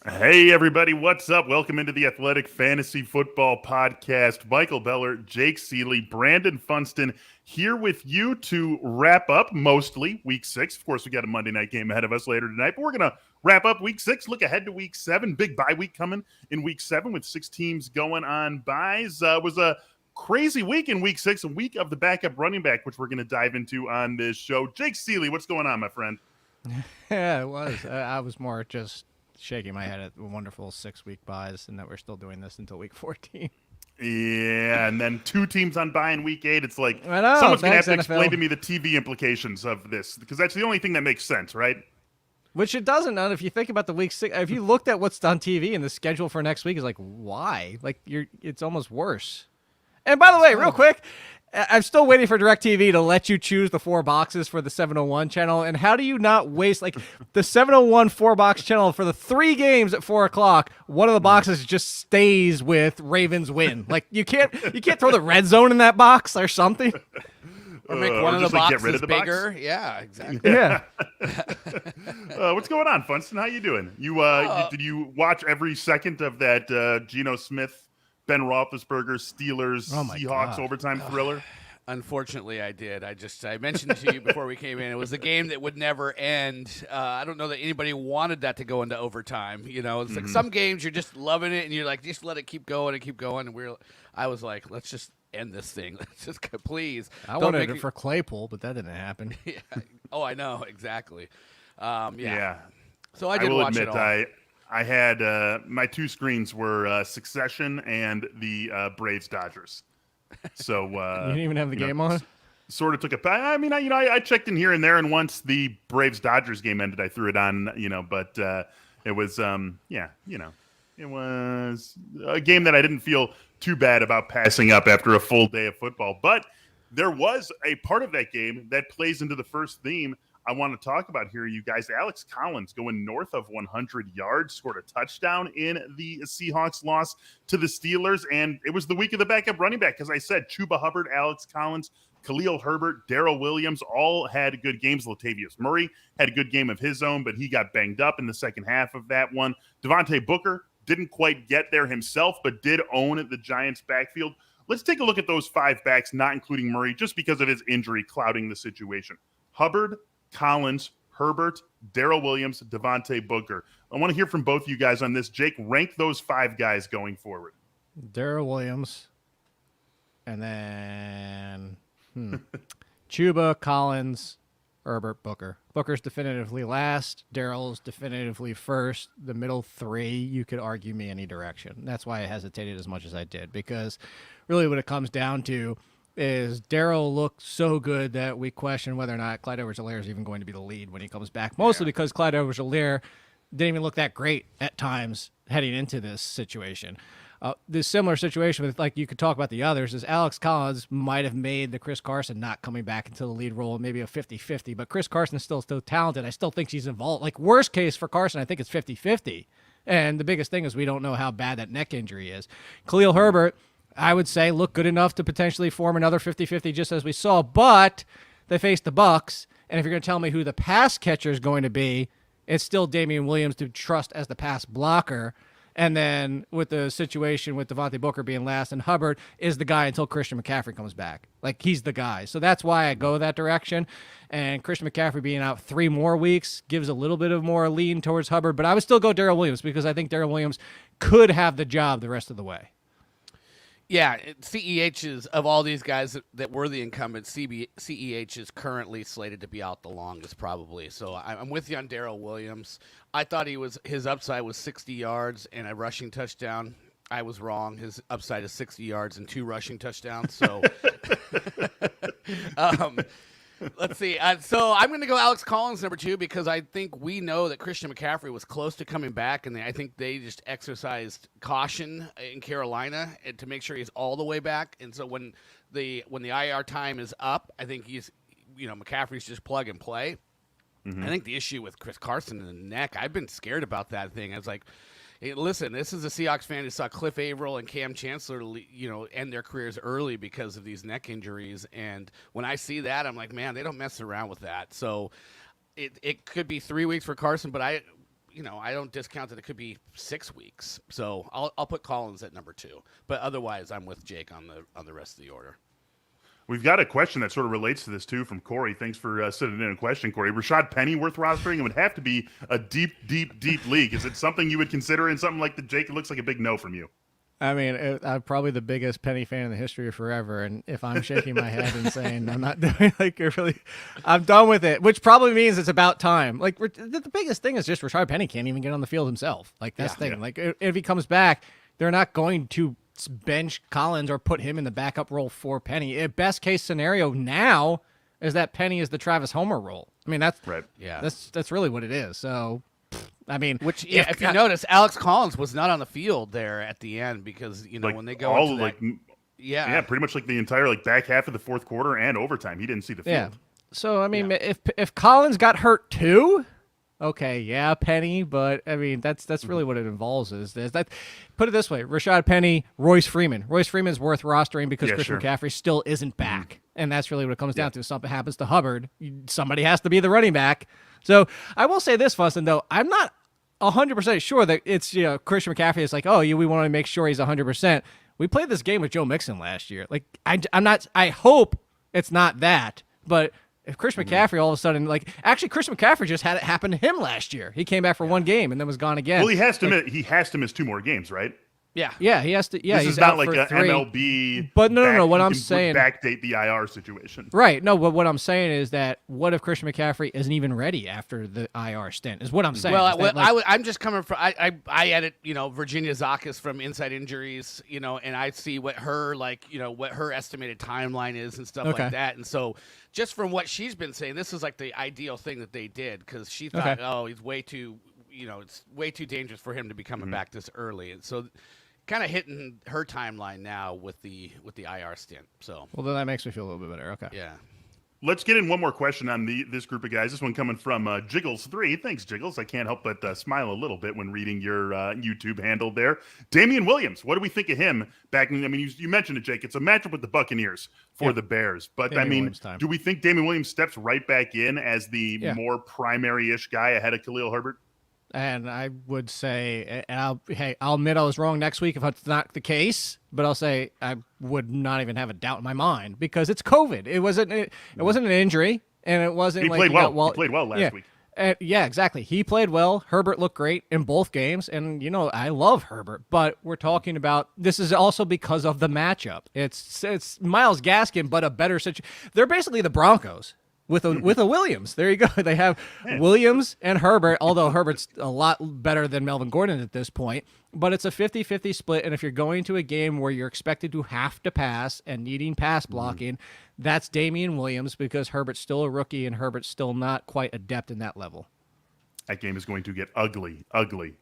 Hey, everybody, what's up? Welcome into the Athletic Fantasy Football Podcast. Michael Beller, Jake Seeley, Brandon Funston here with you to wrap up mostly Week 6. Of course, we got a Monday night game ahead of us later tonight, but we're going to wrap up Week 6, look ahead to Week 7. Big bye week coming in Week 7 with 6 teams going on byes. It was a crazy week in Week 6, a week of the backup running back, which we're going to dive into on this show. Jake Seeley, what's going on, my friend? Yeah, it was. I was more just shaking my head at the wonderful 6-week buys and that we're still doing this until week 14. Yeah, and then 2 teams on bye in Week 8. It's like I know, someone's going to have to NFL. explain to me the TV implications of this, because that's the only thing that makes sense, right? Which it doesn't. And if you think about the week 6, if you looked at what's on TV and the schedule for next week is like, why? Like it's almost worse. And by the way, real quick, I'm still waiting for DirecTV to let you choose the 4 boxes for the 701 channel. And how do you not waste like the 701 4-box channel for the 3 games at 4 o'clock? One of the boxes just stays with Ravens win. Like you can't throw the red zone in that box or something. Or make one of the like, boxes bigger. Yeah, exactly. Yeah. What's going on, Funston? How you doing? Did you watch every second of that Geno Smith, Ben Roethlisberger, Steelers, Seahawks God. overtime thriller? Unfortunately, I did. I mentioned to you before we came in, it was a game that would never end. I don't know that anybody wanted that to go into overtime. You know, it's like some games you're just loving it and you're like, just let it keep going and keep going. And I was like, let's just end this thing. Let's just please. I wanted it for Claypool, but that didn't happen. Yeah. Oh, I know exactly. Yeah. So I did watch admit, it all. I had my 2 screens were Succession and the Braves Dodgers. So You didn't even have the game on? Sort of took a. I mean, I checked in here and there, and once the Braves Dodgers game ended, I threw it on. But it was it was a game that I didn't feel too bad about passing up after a full day of football. But there was a part of that game that plays into the first theme I want to talk about here, you guys. Alex Collins going north of 100 yards, scored a touchdown in the Seahawks loss to the Steelers, and it was the week of the backup running back. As I said, Chuba Hubbard, Alex Collins, Khalil Herbert, Darrel Williams all had good games. Latavius Murray had a good game of his own, but he got banged up in the second half of that one. Javonte Booker didn't quite get there himself, but did own the Giants' backfield. Let's take a look at those 5 backs, not including Murray, just because of his injury clouding the situation. Hubbard, Collins, Herbert, Darrel Williams, Javonte Booker. I want to hear from both of you guys on this. Jake, rank those 5 guys going forward. Darrel Williams, and then Chuba, Collins, Herbert, Booker. Booker's definitively last. Darrell's definitively first. The middle 3, you could argue me any direction. That's why I hesitated as much as I did, because really what it comes down to is Darrel looked so good that we question whether or not Clyde Edwards-Helaire is even going to be the lead when he comes back, mostly because Clyde Edwards-Helaire didn't even look that great at times heading into this situation. This similar situation with, like, you could talk about the others, is Alex Collins might have made the Chris Carson not coming back into the lead role maybe a 50-50, but Chris Carson is still talented. I still think she's involved. Like, worst case for Carson, I think it's 50-50. And the biggest thing is we don't know how bad that neck injury is. Khalil Herbert, I would say, look good enough to potentially form another 50-50 just as we saw, but they faced the Bucs, and if you're going to tell me who the pass catcher is going to be, it's still Damian Williams to trust as the pass blocker. And then with the situation with Devontae Booker being last, and Hubbard is the guy until Christian McCaffrey comes back. Like, he's the guy. So that's why I go that direction. And Christian McCaffrey being out 3 more weeks gives a little bit of more lean towards Hubbard. But I would still go Darrel Williams, because I think Darrel Williams could have the job the rest of the way. Yeah, CEH is, of all these guys that were the incumbents, CEH is currently slated to be out the longest probably. So I'm with you on Darrel Williams. I thought his upside was 60 yards and a rushing touchdown. I was wrong. His upside is 60 yards and 2 rushing touchdowns. So let's see. So I'm going to go Alex Collins number 2, because I think we know that Christian McCaffrey was close to coming back, and I think they just exercised caution in Carolina to make sure he's all the way back. And so when the IR time is up, I think McCaffrey's just plug and play. Mm-hmm. I think the issue with Chris Carson in the neck, I've been scared about that thing. I was like, hey, listen, this is a Seahawks fan who saw Cliff Averill and Cam Chancellor, end their careers early because of these neck injuries. And when I see that, I'm like, man, they don't mess around with that. So it could be 3 weeks for Carson, but I don't discount that it could be 6 weeks. So I'll put Collins at number 2. But otherwise, I'm with Jake on the rest of the order. We've got a question that sort of relates to this, too, from Corey. Thanks for sending in a question, Corey. Rashod Penny worth rostering? It would have to be a deep, deep, deep league. Is it something you would consider in something like the Jake? It looks like a big no from you. I mean, I'm probably the biggest Penny fan in the history of forever, and if I'm shaking my head and saying I'm not doing I'm done with it, which probably means it's about time. Like the biggest thing is just Rashod Penny can't even get on the field himself. Like that's the thing. Yeah. Like if he comes back, they're not going to bench Collins or put him in the backup role for Penny. Best case scenario now is that Penny is the Travis Homer role. I mean, that's right. Yeah, that's really what it is. So. I mean, which if you notice, Alex Collins was not on the field there at the end because when they go into that, pretty much like the entire back half of the fourth quarter and overtime, he didn't see the field. Yeah. So I mean, if Collins got hurt too, okay, yeah, Penny, but I mean that's really what it involves is that. Put it this way: Rashod Penny, Royce Freeman. Royce Freeman's worth rostering because Christian McCaffrey still isn't back, and that's really what it comes down to. If something happens to Hubbard, somebody has to be the running back. So I will say this, Funston, though, I'm not 100% sure that it's Christian McCaffrey is like, we want to make sure he's 100%. We played this game with Joe Mixon last year. Like I'm not. I hope it's not that, but. If Christian McCaffrey all of a sudden, actually, Christian McCaffrey just had it happen to him last year. He came back for one game and then was gone again. Well, he has to miss 2 more games, right? Yeah, he has to. Yeah, this he's is not out like for an 3. MLB. But no. What I'm saying, backdate the IR situation. Right. No, but what I'm saying is that what if Christian McCaffrey isn't even ready after the IR stint? Is what I'm saying. Well, I'm just coming from. I edit Virginia Zakis from Inside Injuries, and I see what her what her estimated timeline is and stuff like that. And so, just from what she's been saying, this is like the ideal thing that they did because she thought, he's way too, it's way too dangerous for him to be coming back this early, and so. Kind of hitting her timeline now with the IR stint. So then that makes me feel a little bit better. Okay. Yeah. Let's get in one more question on this group of guys. This one coming from Jiggles3. Thanks, Jiggles. I can't help but smile a little bit when reading your YouTube handle there. Damian Williams, what do we think of him back in? I mean, you mentioned it, Jake. It's a matchup with the Buccaneers for the Bears. But, do we think Damian Williams steps right back in as the more primary-ish guy ahead of Khalil Herbert? And I would say, I'll admit I was wrong next week if it's not the case. But I'll say I would not even have a doubt in my mind because it's COVID. It wasn't an injury, and it wasn't. He played well. He played well last week. Yeah, exactly. He played well. Herbert looked great in both games, and I love Herbert. But we're talking about this is also because of the matchup. It's Myles Gaskin, but a better situation. They're basically the Broncos. With a Williams. There you go. They have Williams and Herbert, although Herbert's a lot better than Melvin Gordon at this point. But it's a 50-50 split, and if you're going to a game where you're expected to have to pass and needing pass blocking, that's Damian Williams because Herbert's still a rookie and Herbert's still not quite adept in that level. That game is going to get ugly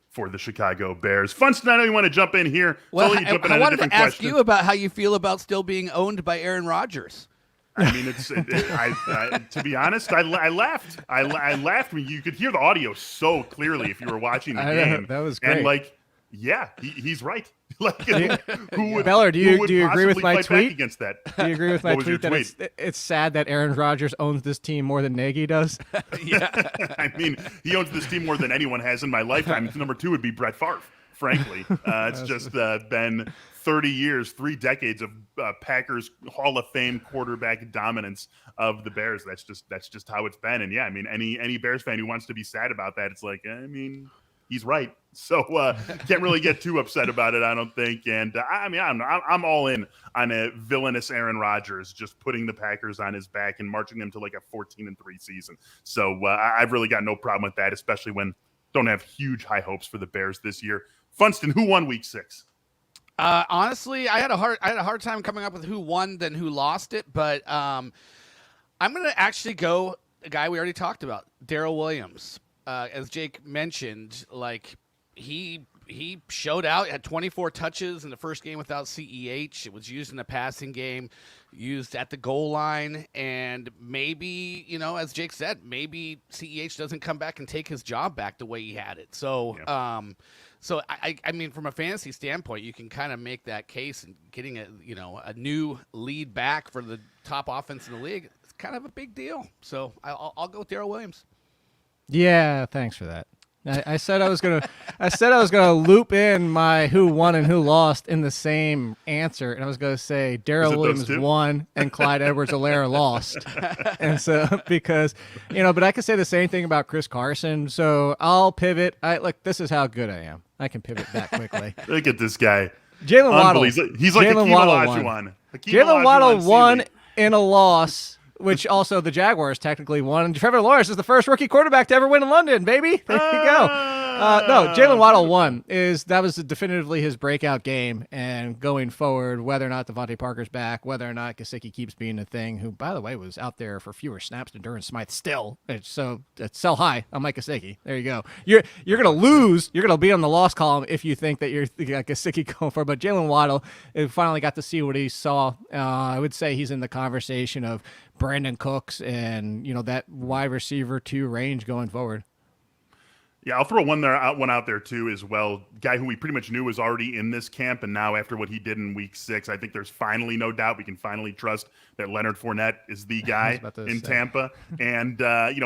for the Chicago Bears. Funston, I know you want to jump in here. Well, I wanted to ask you about how you feel about still being owned by Aaron Rodgers. I mean, to be honest, I laughed. I laughed when you could hear the audio so clearly if you were watching the game. That was great. And he's right. Who would, Beller, do you agree with my tweet? Against that? Do you agree with my tweet that it's sad that Aaron Rodgers owns this team more than Nagy does? Yeah. I mean, he owns this team more than anyone has in my lifetime. Number 2 would be Brett Favre, frankly. It's just been 30 years, 3 decades of Packers Hall of Fame quarterback dominance of the Bears. That's just how it's been. And yeah, I mean, any Bears fan who wants to be sad about that, it's like, I mean, he's right. So can't really get too upset about it, I don't think. And I mean, I'm all in on a villainous Aaron Rodgers just putting the Packers on his back and marching them to like a 14-3 season. So I've really got no problem with that, especially when don't have huge high hopes for the Bears this year. Funston, who won Week 6? Honestly, I had a hard time coming up with who won than who lost it, but I'm going to actually go a guy we already talked about, Darrel Williams. As Jake mentioned, he showed out, had 24 touches in the first game without CEH. It was used in the passing game, used at the goal line, and maybe, as Jake said, maybe CEH doesn't come back and take his job back the way he had it. So, So I mean, from a fantasy standpoint, you can kind of make that case, and getting a new lead back for the top offense in the league, it's kind of a big deal. So I'll go with Darrel Williams. Yeah, thanks for that. I said I was gonna loop in my who won and who lost in the same answer, and I was gonna say Darrel Williams won and Clyde Edwards-Helaire lost, and so because but I could say the same thing about Chris Carson. So I'll pivot. This is how good I am. I can pivot that quickly. Look at this guy. Jaylen Waddle. He's like Hakeem Olajuwon. Jaylen Waddle won in a loss. Which also the Jaguars technically won. And Trevor Lawrence is the first rookie quarterback to ever win in London, baby. There you go. No, Jaylen Waddle won. That was definitively his breakout game. And going forward, whether or not Devontae Parker's back, whether or not Gesicki keeps being a thing, who, by the way, was out there for fewer snaps than Durham Smythe still. So it's sell high on Mike Gesicki. There you go. You're going to lose. You're going to be on the loss column if you think that you got Gesicki going for. But Jaylen Waddle finally got to see what he saw. I would say he's in the conversation of Brandon Cooks and that wide receiver 2 range going forward. Yeah, I'll throw one out there too as well. Guy who we pretty much knew was already in this camp, and now after what he did in Week 6, I think there's finally no doubt we can finally trust that Leonard Fournette is the guy in Tampa. And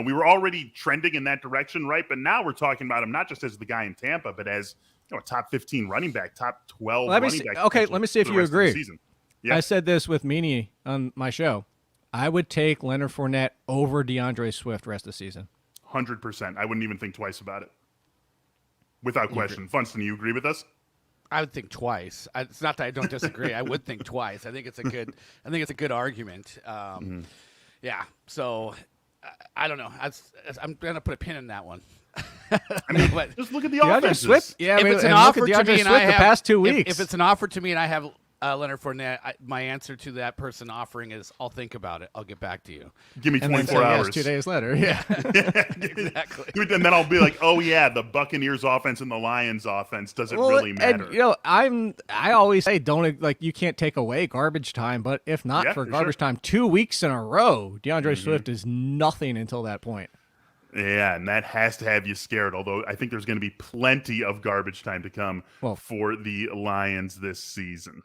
we were already trending in that direction, right? But now we're talking about him not just as the guy in Tampa, but as a top 15 running back, top 12 running back. Okay, let me see if you agree. Yep. I said this with Meanie on my show. I would take Leonard Fournette over DeAndre Swift rest of the season. 100%. I wouldn't even think twice about it. Without question. Funston, you agree with us? I would think twice. It's not that I don't disagree. I would think twice. I think it's a good argument. Yeah. So I don't know. I'm gonna put a pin in that one. But just look at the offenses. Swift, yeah, if it's an offer to me, and I have the past 2 weeks. If it's an offer to me and I have Leonard Fournette, my answer to that person offering is, I'll think about it. I'll get back to you. Give me 24 hours. Yes, 2 days later. Yeah. Exactly. And then I'll be like, oh, yeah, the Buccaneers offense and the Lions offense. Does it really matter? And, I always say you can't take away garbage time, but if not for garbage time, 2 weeks in a row, DeAndre Swift is nothing until that point. Yeah, and that has to have you scared, although I think there's going to be plenty of garbage time to come for the Lions this season.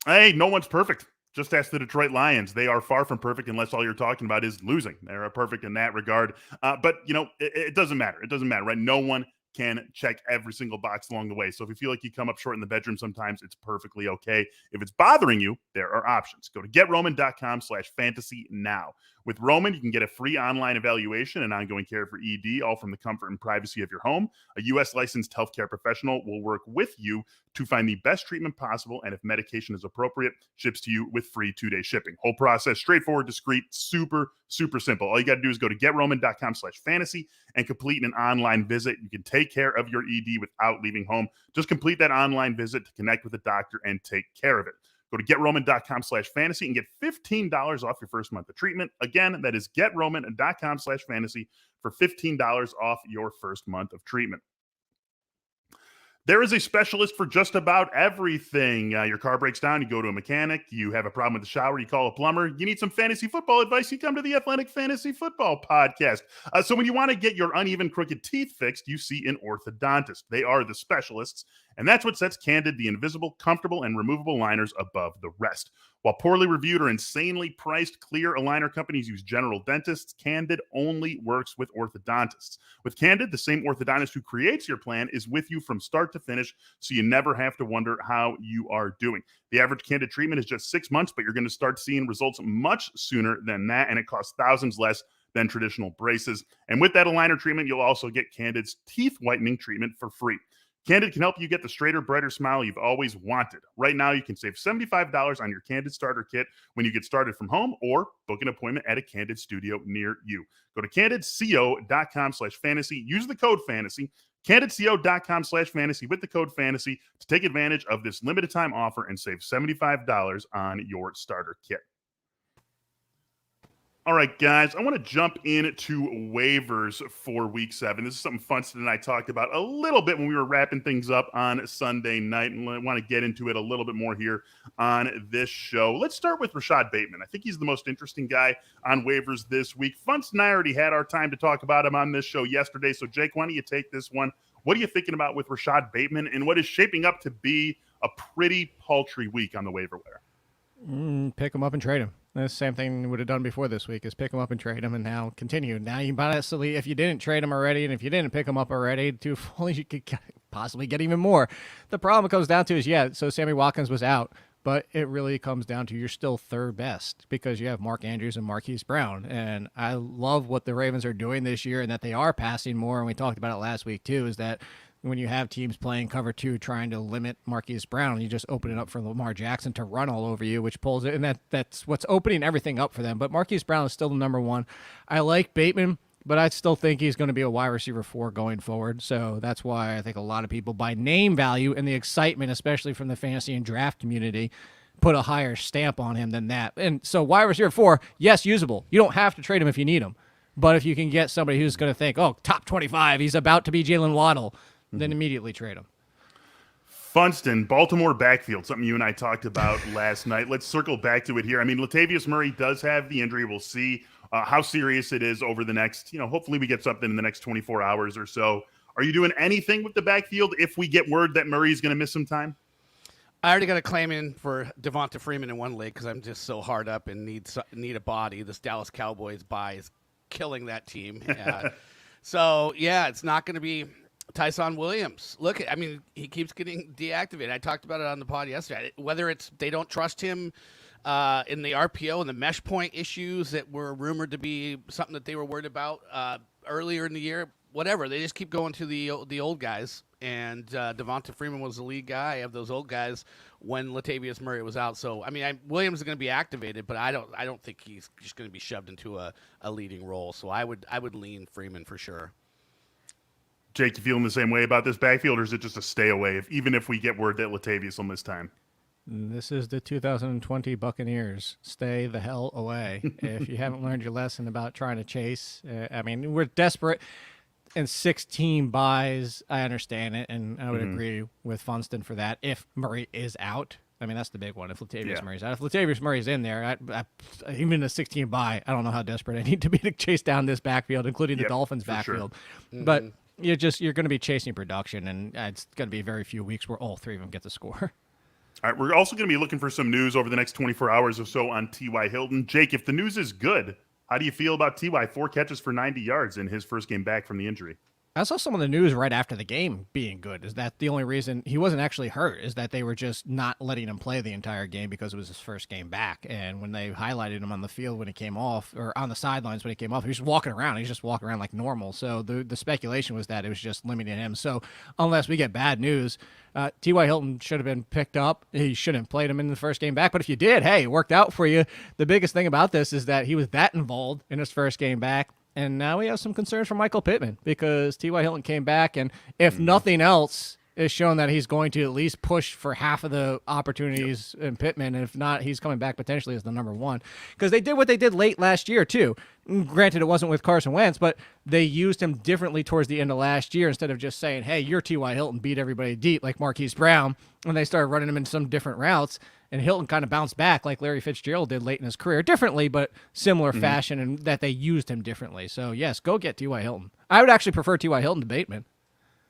Hey, no one's perfect. Just ask the Detroit Lions. They are far from perfect unless all you're talking about is losing. They're perfect in that regard. But, it doesn't matter. It doesn't matter, right? No one can check every single box along the way. So if you feel like you come up short in the bedroom sometimes, it's perfectly okay. If it's bothering you, there are options. Go to GetRoman.com/fantasy now. With Roman, you can get a free online evaluation and ongoing care for ED, all from the comfort and privacy of your home. A U.S. licensed healthcare professional will work with you to find the best treatment possible, and if medication is appropriate, ships to you with free 2-day shipping. Whole process, straightforward, discreet, super, super simple. All you got to do is go to GetRoman.com/fantasy and complete an online visit. You can take care of your ED without leaving home. Just complete that online visit to connect with a doctor and take care of it. Go to GetRoman.com/fantasy and get $15 off your first month of treatment. Again, that is GetRoman.com/fantasy for $15 off your first month of treatment. There is a specialist for just about everything. Your car breaks down, you go to a mechanic. You have a problem with the shower, you call a plumber. You need some fantasy football advice, you come to the Athletic Fantasy Football Podcast. So when you want to get your uneven, crooked teeth fixed, you see an orthodontist. They are the specialists, and that's what sets Candid the invisible, comfortable, and removable liners above the rest. While poorly reviewed or insanely priced clear aligner companies use general dentists, Candid only works with orthodontists. With Candid, the same orthodontist who creates your plan is with you from start to finish, so you never have to wonder how you are doing. The average Candid treatment is just 6 months, but you're going to start seeing results much sooner than that, and it costs thousands less than traditional braces. And with that aligner treatment, you'll also get Candid's teeth whitening treatment for free. Candid can help you get the straighter, brighter smile you've always wanted. Right now, you can save $75 on your Candid starter kit when you get started from home, or book an appointment at a Candid studio near you. Go to CandidCO.com/fantasy. Use the code FANTASY. CandidCO.com/fantasy with the code FANTASY to take advantage of this limited time offer and save $75 on your starter kit. All right, guys, I want to jump into waivers for Week 7. This is something Funston and I talked about a little bit when we were wrapping things up on Sunday night, and I want to get into it a little bit more here on this show. Let's start with Rashod Bateman. I think he's the most interesting guy on waivers this week. Funston and I already had our time to talk about him on this show yesterday, so Jake, why don't you take this one? What are you thinking about with Rashod Bateman, and what is shaping up to be a pretty paltry week on the waiver wire? Pick him up and trade him. The same thing you would have done before this week is pick him up and trade him, and now continue. Now you honestly, if you didn't trade him already, and if you didn't pick him up already, you could possibly get even more. The problem it comes down to is, so Sammy Watkins was out, but it really comes down to you're still third best because you have Mark Andrews and Marquise Brown. And I love what the Ravens are doing this year and that they are passing more. And we talked about it last week too, is that when you have teams playing cover two trying to limit Marquise Brown, you just open it up for Lamar Jackson to run all over you, which pulls it. And that's what's opening everything up for them. But Marquise Brown is still the number one. I like Bateman, but I still think he's going to be a wide receiver 4 going forward. So that's why I think a lot of people, by name value and the excitement, especially from the fantasy and draft community, put a higher stamp on him than that. And so wide receiver 4, yes, usable. You don't have to trade him if you need him. But if you can get somebody who's going to think, top 25, he's about to be Jaylen Waddle, then immediately trade him. Funston, Baltimore backfield, something you and I talked about last night. Let's circle back to it here. I mean, Latavius Murray does have the injury. We'll see how serious it is over the next, hopefully we get something in the next 24 hours or so. Are you doing anything with the backfield if we get word that Murray's going to miss some time? I already got a claim in for Devonta Freeman in one league because I'm just so hard up and need a body. This Dallas Cowboys bye is killing that team. So, it's not going to be Tyson Williams. He keeps getting deactivated. I talked about it on the pod yesterday. Whether it's they don't trust him in the RPO and the mesh point issues that were rumored to be something that they were worried about earlier in the year, whatever. They just keep going to the old guys. And Devonta Freeman was the lead guy of those old guys when Latavius Murray was out. So, Williams is going to be activated, but I don't think he's just going to be shoved into a leading role. So I would lean Freeman for sure. Jake, you feeling the same way about this backfield, or is it just a stay away, even if we get word that Latavius will miss time? This is the 2020 Buccaneers. Stay the hell away. If you haven't learned your lesson about trying to chase, we're desperate. And 16 buys, I understand it, and I would agree with Funston for that. If Murray is out, that's the big one. If Latavius Murray's out, if Latavius Murray's in there, even a 16 buy, I don't know how desperate I need to be to chase down this backfield, including the Dolphins' backfield. Sure. But you're going to be chasing production, and it's going to be very few weeks where all three of them get the score. All right, we're also going to be looking for some news over the next 24 hours or so on T.Y. Hilton. Jake, if the news is good, how do you feel about T.Y.? 4 catches for 90 yards in his first game back from the injury. I saw some of the news right after the game being good. Is that the only reason he wasn't actually hurt? Is that they were just not letting him play the entire game because it was his first game back. And when they highlighted him on the field when he came off, or on the sidelines when he came off, he was just walking around. He's just walking around like normal. So the speculation was that it was just limiting him. So unless we get bad news, T.Y. Hilton should have been picked up. He shouldn't have played him in the first game back. But if you did, hey, it worked out for you. The biggest thing about this is that he was that involved in his first game back. And now we have some concerns for Michael Pittman because T.Y. Hilton came back, and if nothing else, is shown that he's going to at least push for half of the opportunities in Pittman. And if not, he's coming back potentially as the number one. Because they did what they did late last year, too. Granted, it wasn't with Carson Wentz, but they used him differently towards the end of last year instead of just saying, hey, you're T.Y. Hilton, beat everybody deep like Marquise Brown. And they started running him in some different routes. And Hilton kind of bounced back like Larry Fitzgerald did late in his career. Differently, but similar fashion, and that they used him differently. So, yes, go get T.Y. Hilton. I would actually prefer T.Y. Hilton to Bateman.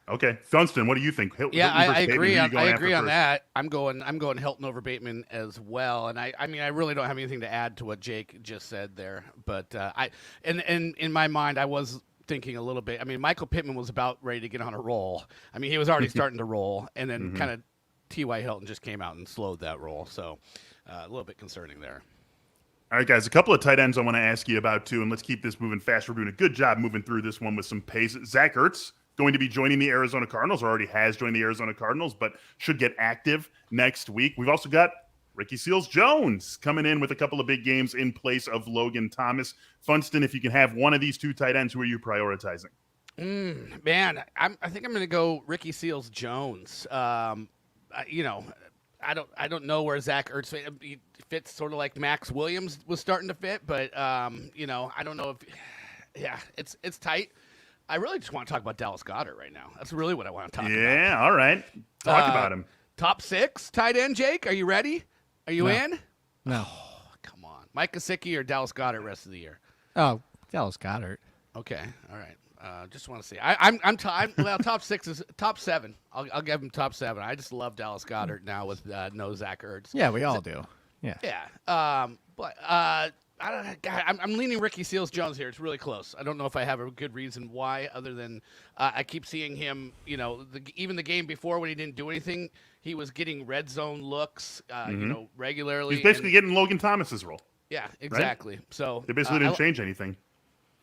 Okay. Funston, what do you think? I agree. I agree on that. I'm going Hilton over Bateman as well. And I really don't have anything to add to what Jake just said there. But in my mind, I was thinking a little bit. Michael Pittman was about ready to get on a roll. He was already starting to roll, and then kind of T.Y. Hilton just came out and slowed that roll. So a little bit concerning there. All right, guys, a couple of tight ends I want to ask you about, too, and let's keep this moving fast. We're doing a good job moving through this one with some pace. Zach Ertz going to be joining the Arizona Cardinals, or already has joined the Arizona Cardinals, but should get active next week. We've also got Ricky Seals-Jones coming in with a couple of big games in place of Logan Thomas. Funston, if you can have one of these two tight ends, who are you prioritizing? Man, I think I'm going to go Ricky Seals-Jones. I don't know where Zach Ertz fits, sort of like Max Williams was starting to fit, but I don't know if it's tight. I really just want to talk about Dallas Goedert right now. That's really what I want to talk about. Yeah, all right. Talk about him. Top 6 tight end, Jake. Are you ready? Are you in? No. Oh, come on. Mike Gesicki or Dallas Goedert rest of the year? Oh, Dallas Goedert. Okay. All right. Just want to see. I'm top 6 is top 7. I'll give him top 7. I just love Dallas Goedert now with no Zach Ertz. Yeah, we all do. Yeah. Yeah. But I don't. God, I'm leaning Ricky Seals-Jones here. It's really close. I don't know if I have a good reason why, other than I keep seeing him. Even the game before when he didn't do anything, he was getting red zone looks. Regularly. He's basically getting Logan Thomas's role. Yeah, exactly. Right? So they basically didn't change anything.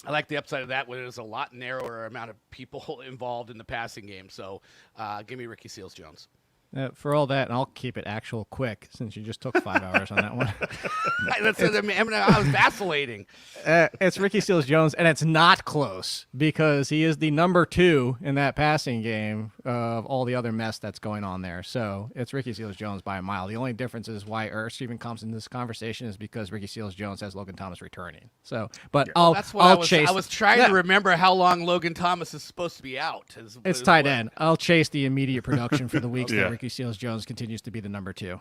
I like the upside of that when there's a lot narrower amount of people involved in the passing game. So give me Ricky Seals-Jones. For all that, and I'll keep it actual quick since you just took 5 hours on that one. I was vacillating. It's Ricky Seals-Jones, and it's not close because he is the number 2 in that passing game of all the other mess that's going on there. So it's Ricky Seals-Jones by a mile. The only difference is why Ertz even comes in this conversation is because Ricky Seals-Jones has Logan Thomas returning. So, but I'll chase. I was trying to remember how long Logan Thomas is supposed to be out. It's tight end. I'll chase the immediate production for the weeks that Ricky Seals-Jones continues to be the number 2.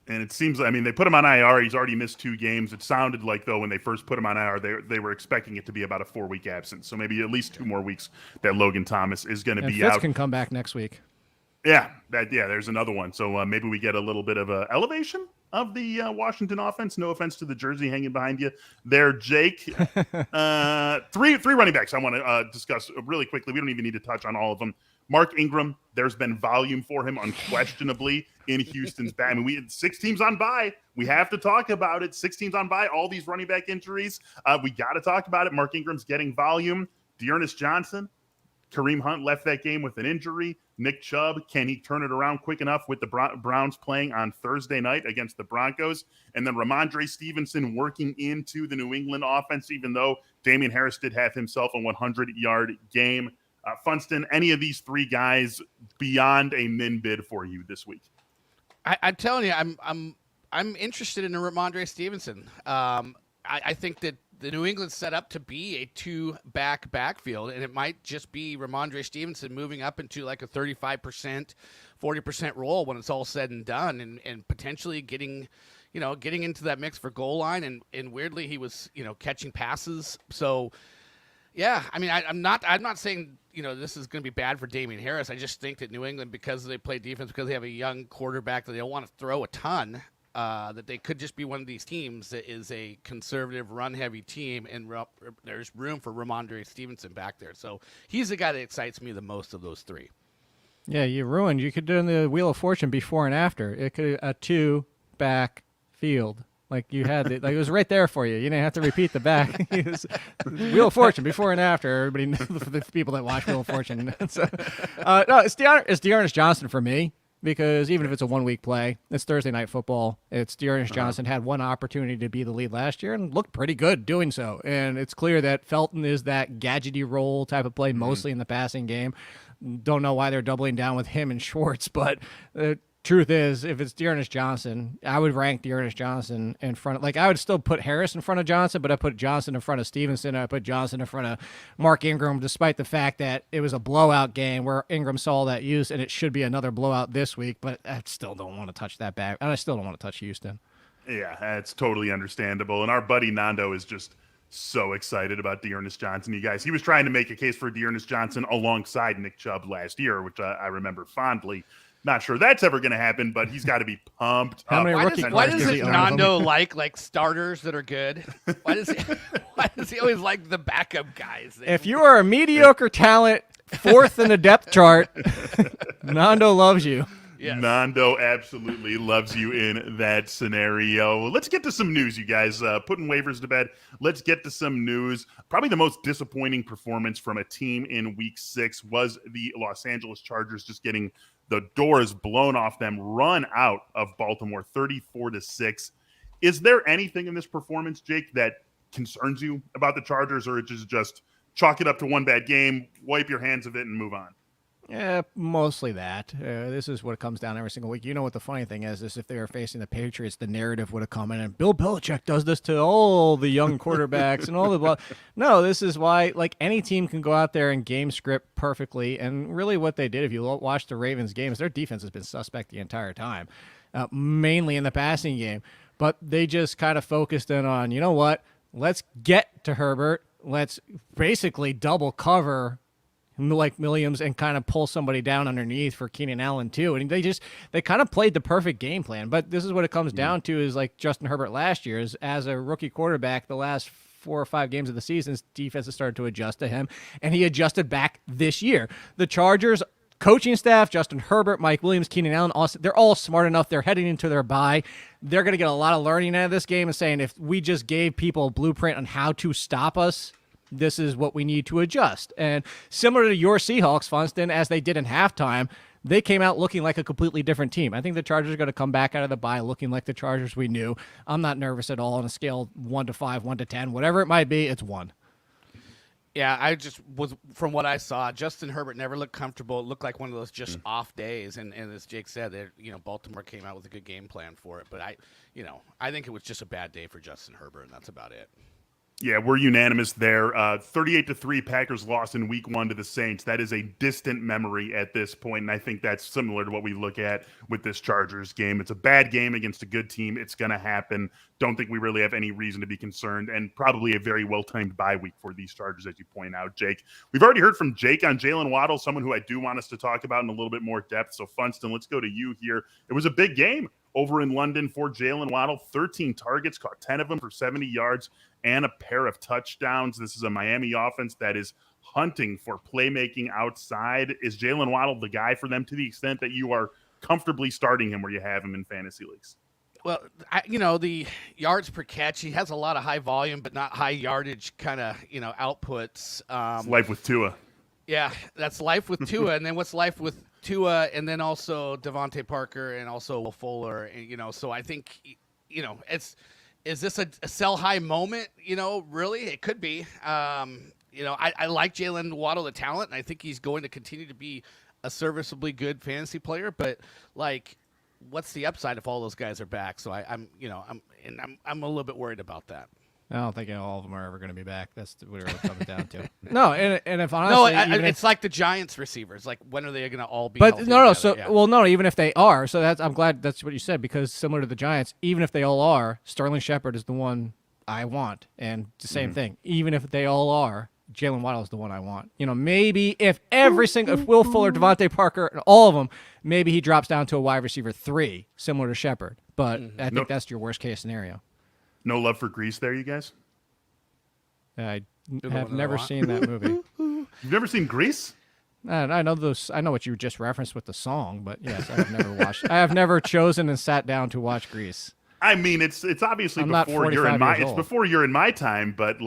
And it seems, they put him on IR. He's already missed 2 games. It sounded like, though, when they first put him on IR, they were expecting it to be about a 4-week absence. So maybe at least 2 more weeks that Logan Thomas is going to be Fitz out. Can come back next week. Yeah, there's another one. So maybe we get a little bit of a elevation of the Washington offense. No offense to the jersey hanging behind you there, Jake. Three running backs I want to discuss really quickly. We don't even need to touch on all of them. Mark Ingram, there's been volume for him unquestionably in Houston's back. We had 6 teams on bye. We have to talk about it. 6 teams on bye, all these running back injuries. We got to talk about it. Mark Ingram's getting volume. Dearness Johnson, Kareem Hunt left that game with an injury. Nick Chubb, can he turn it around quick enough with the Browns playing on Thursday night against the Broncos? And then Ramondre Stevenson working into the New England offense, even though Damian Harris did have himself a 100-yard game. Funston, any of these 3 guys beyond a min bid for you this week? I'm telling you, I'm interested in Ramondre Stevenson. I think that the New England set up to be a 2-back backfield, and it might just be Ramondre Stevenson moving up into like a 35%, 40% role when it's all said and done, and potentially getting into that mix for goal line. And weirdly, he was catching passes. So yeah, I'm not saying this is going to be bad for Damian Harris. I just think that New England, because they play defense, because they have a young quarterback that they don't want to throw a ton, that they could just be one of these teams that is a conservative, run-heavy team, and there's room for Ramondre Stevenson back there. So he's the guy that excites me the most of those 3. Yeah, you could do in the Wheel of Fortune before and after. It could a 2-back field. Like you had it was right there for you. You didn't have to repeat the back. Wheel of Fortune before and after. Everybody knows the people that watch Wheel of Fortune. So, no, it's Dearness Johnson for me because even if it's a 1-week play, it's Thursday Night Football. It's Dearness Johnson had one opportunity to be the lead last year and looked pretty good doing so. And it's clear that Felton is that gadgety role type of play, mostly in the passing game. Don't know why they're doubling down with him and Schwartz, but truth is, if it's Dearness Johnson, I would rank Dearness Johnson in front. I would still put Harris in front of Johnson, but I put Johnson in front of Stevenson. I put Johnson in front of Mark Ingram, despite the fact that it was a blowout game where Ingram saw that use, and it should be another blowout this week. But I still don't want to touch that back, and I still don't want to touch Houston. Yeah, that's totally understandable. And our buddy Nando is just so excited about Dearness Johnson. You guys, he was trying to make a case for Dearness Johnson alongside Nick Chubb last year, which I remember fondly. Not sure that's ever going to happen, but he's got to be pumped. Why does it Nando like starters that are good? Why does he always like the backup guys? If you are a mediocre talent, 4th in the depth chart, Nando loves you. Yes. Nando absolutely loves you in that scenario. Let's get to some news, you guys. Putting waivers to bed. Let's get to some news. Probably the most disappointing performance from a team in Week 6 was the Los Angeles Chargers just getting the doors blown off them, run out of Baltimore 34-6. Is there anything in this performance, Jake, that concerns you about the Chargers, or is just chalk it up to one bad game, wipe your hands of it, and move on? Yeah, mostly that. This is what it comes down every single week. You know what the funny thing is if they were facing the Patriots, the narrative would have come in, and Bill Belichick does this to all the young quarterbacks and all the blah. No, this is why, any team can go out there and game script perfectly, and really what they did, if you watch the Ravens games, their defense has been suspect the entire time, mainly in the passing game. But they just kind of focused in on, you know what, let's get to Herbert. Let's basically double cover like Williams and kind of pull somebody down underneath for Keenan Allen too. And they kind of played the perfect game plan. But this is what it comes down to is like Justin Herbert last year is as a rookie quarterback, the last 4 or 5 games of the season, defense has started to adjust to him, and he adjusted back this year. The Chargers coaching staff, Justin Herbert, Mike Williams, Keenan Allen, they're all smart enough. They're heading into their bye. They're going to get a lot of learning out of this game and saying if we just gave people a blueprint on how to stop us, this is what we need to adjust. And similar to your Seahawks, Funston, as they did in halftime, they came out looking like a completely different team. I think the Chargers are going to come back out of the bye looking like the Chargers we knew. I'm not nervous at all on a scale 1 to 5, 1 to 10, whatever it might be, it's 1. Yeah, I just was from what I saw. Justin Herbert never looked comfortable. It looked like one of those just off days. And as Jake said, Baltimore came out with a good game plan for it. But I think it was just a bad day for Justin Herbert, and that's about it. Yeah, we're unanimous there. 38-3 Packers lost in week 1 to the Saints. That is a distant memory at this point, and I think that's similar to what we look at with this Chargers game. It's a bad game against a good team. It's going to happen. Don't think we really have any reason to be concerned, and probably a very well-timed bye week for these Chargers, as you point out, Jake. We've already heard from Jake on Jaylen Waddle, someone who I do want us to talk about in a little bit more depth. So, Funston, let's go to you here. It was a big game over in London for Jaylen Waddle. 13 targets, caught 10 of them for 70 yards and a pair of touchdowns. This is a Miami offense that is hunting for playmaking outside. Is Jaylen Waddle the guy for them to the extent that you are comfortably starting him where you have him in fantasy leagues? Well, the yards per catch, he has a lot of high volume, but not high yardage kind of, outputs. It's life with Tua. Yeah, that's life with Tua. And then what's life with Tua and then also Devontae Parker and also Will Fuller, and, so I think, is this a sell high moment? Really, it could be. I like Jaylen Waddle, the talent, and I think he's going to continue to be a serviceably good fantasy player. But what's the upside if all those guys are back? So I'm a little bit worried about that. I don't think all of them are ever going to be back. That's what it comes down to. No, and if honestly, it's like the Giants receivers. Like, when are they going to all be? But no. Together? So Yeah. Even if they are, so I'm glad that's what you said because similar to the Giants, even if they all are, Sterling Shepard is the one I want, and the same thing. Even if they all are, Jaylen Waddle is the one I want. Maybe if if Will Fuller, Devontae Parker, and all of them, maybe he drops down to a wide receiver 3, similar to Shepard. But I think that's your worst case scenario. No love for Grease there, you guys? I have never seen that movie. You've never seen Grease? I know those. I know what you just referenced with the song, but yes, I have never watched. I have never chosen and sat down to watch Grease. I mean, it's obviously before you're in my it's before you're in my time, but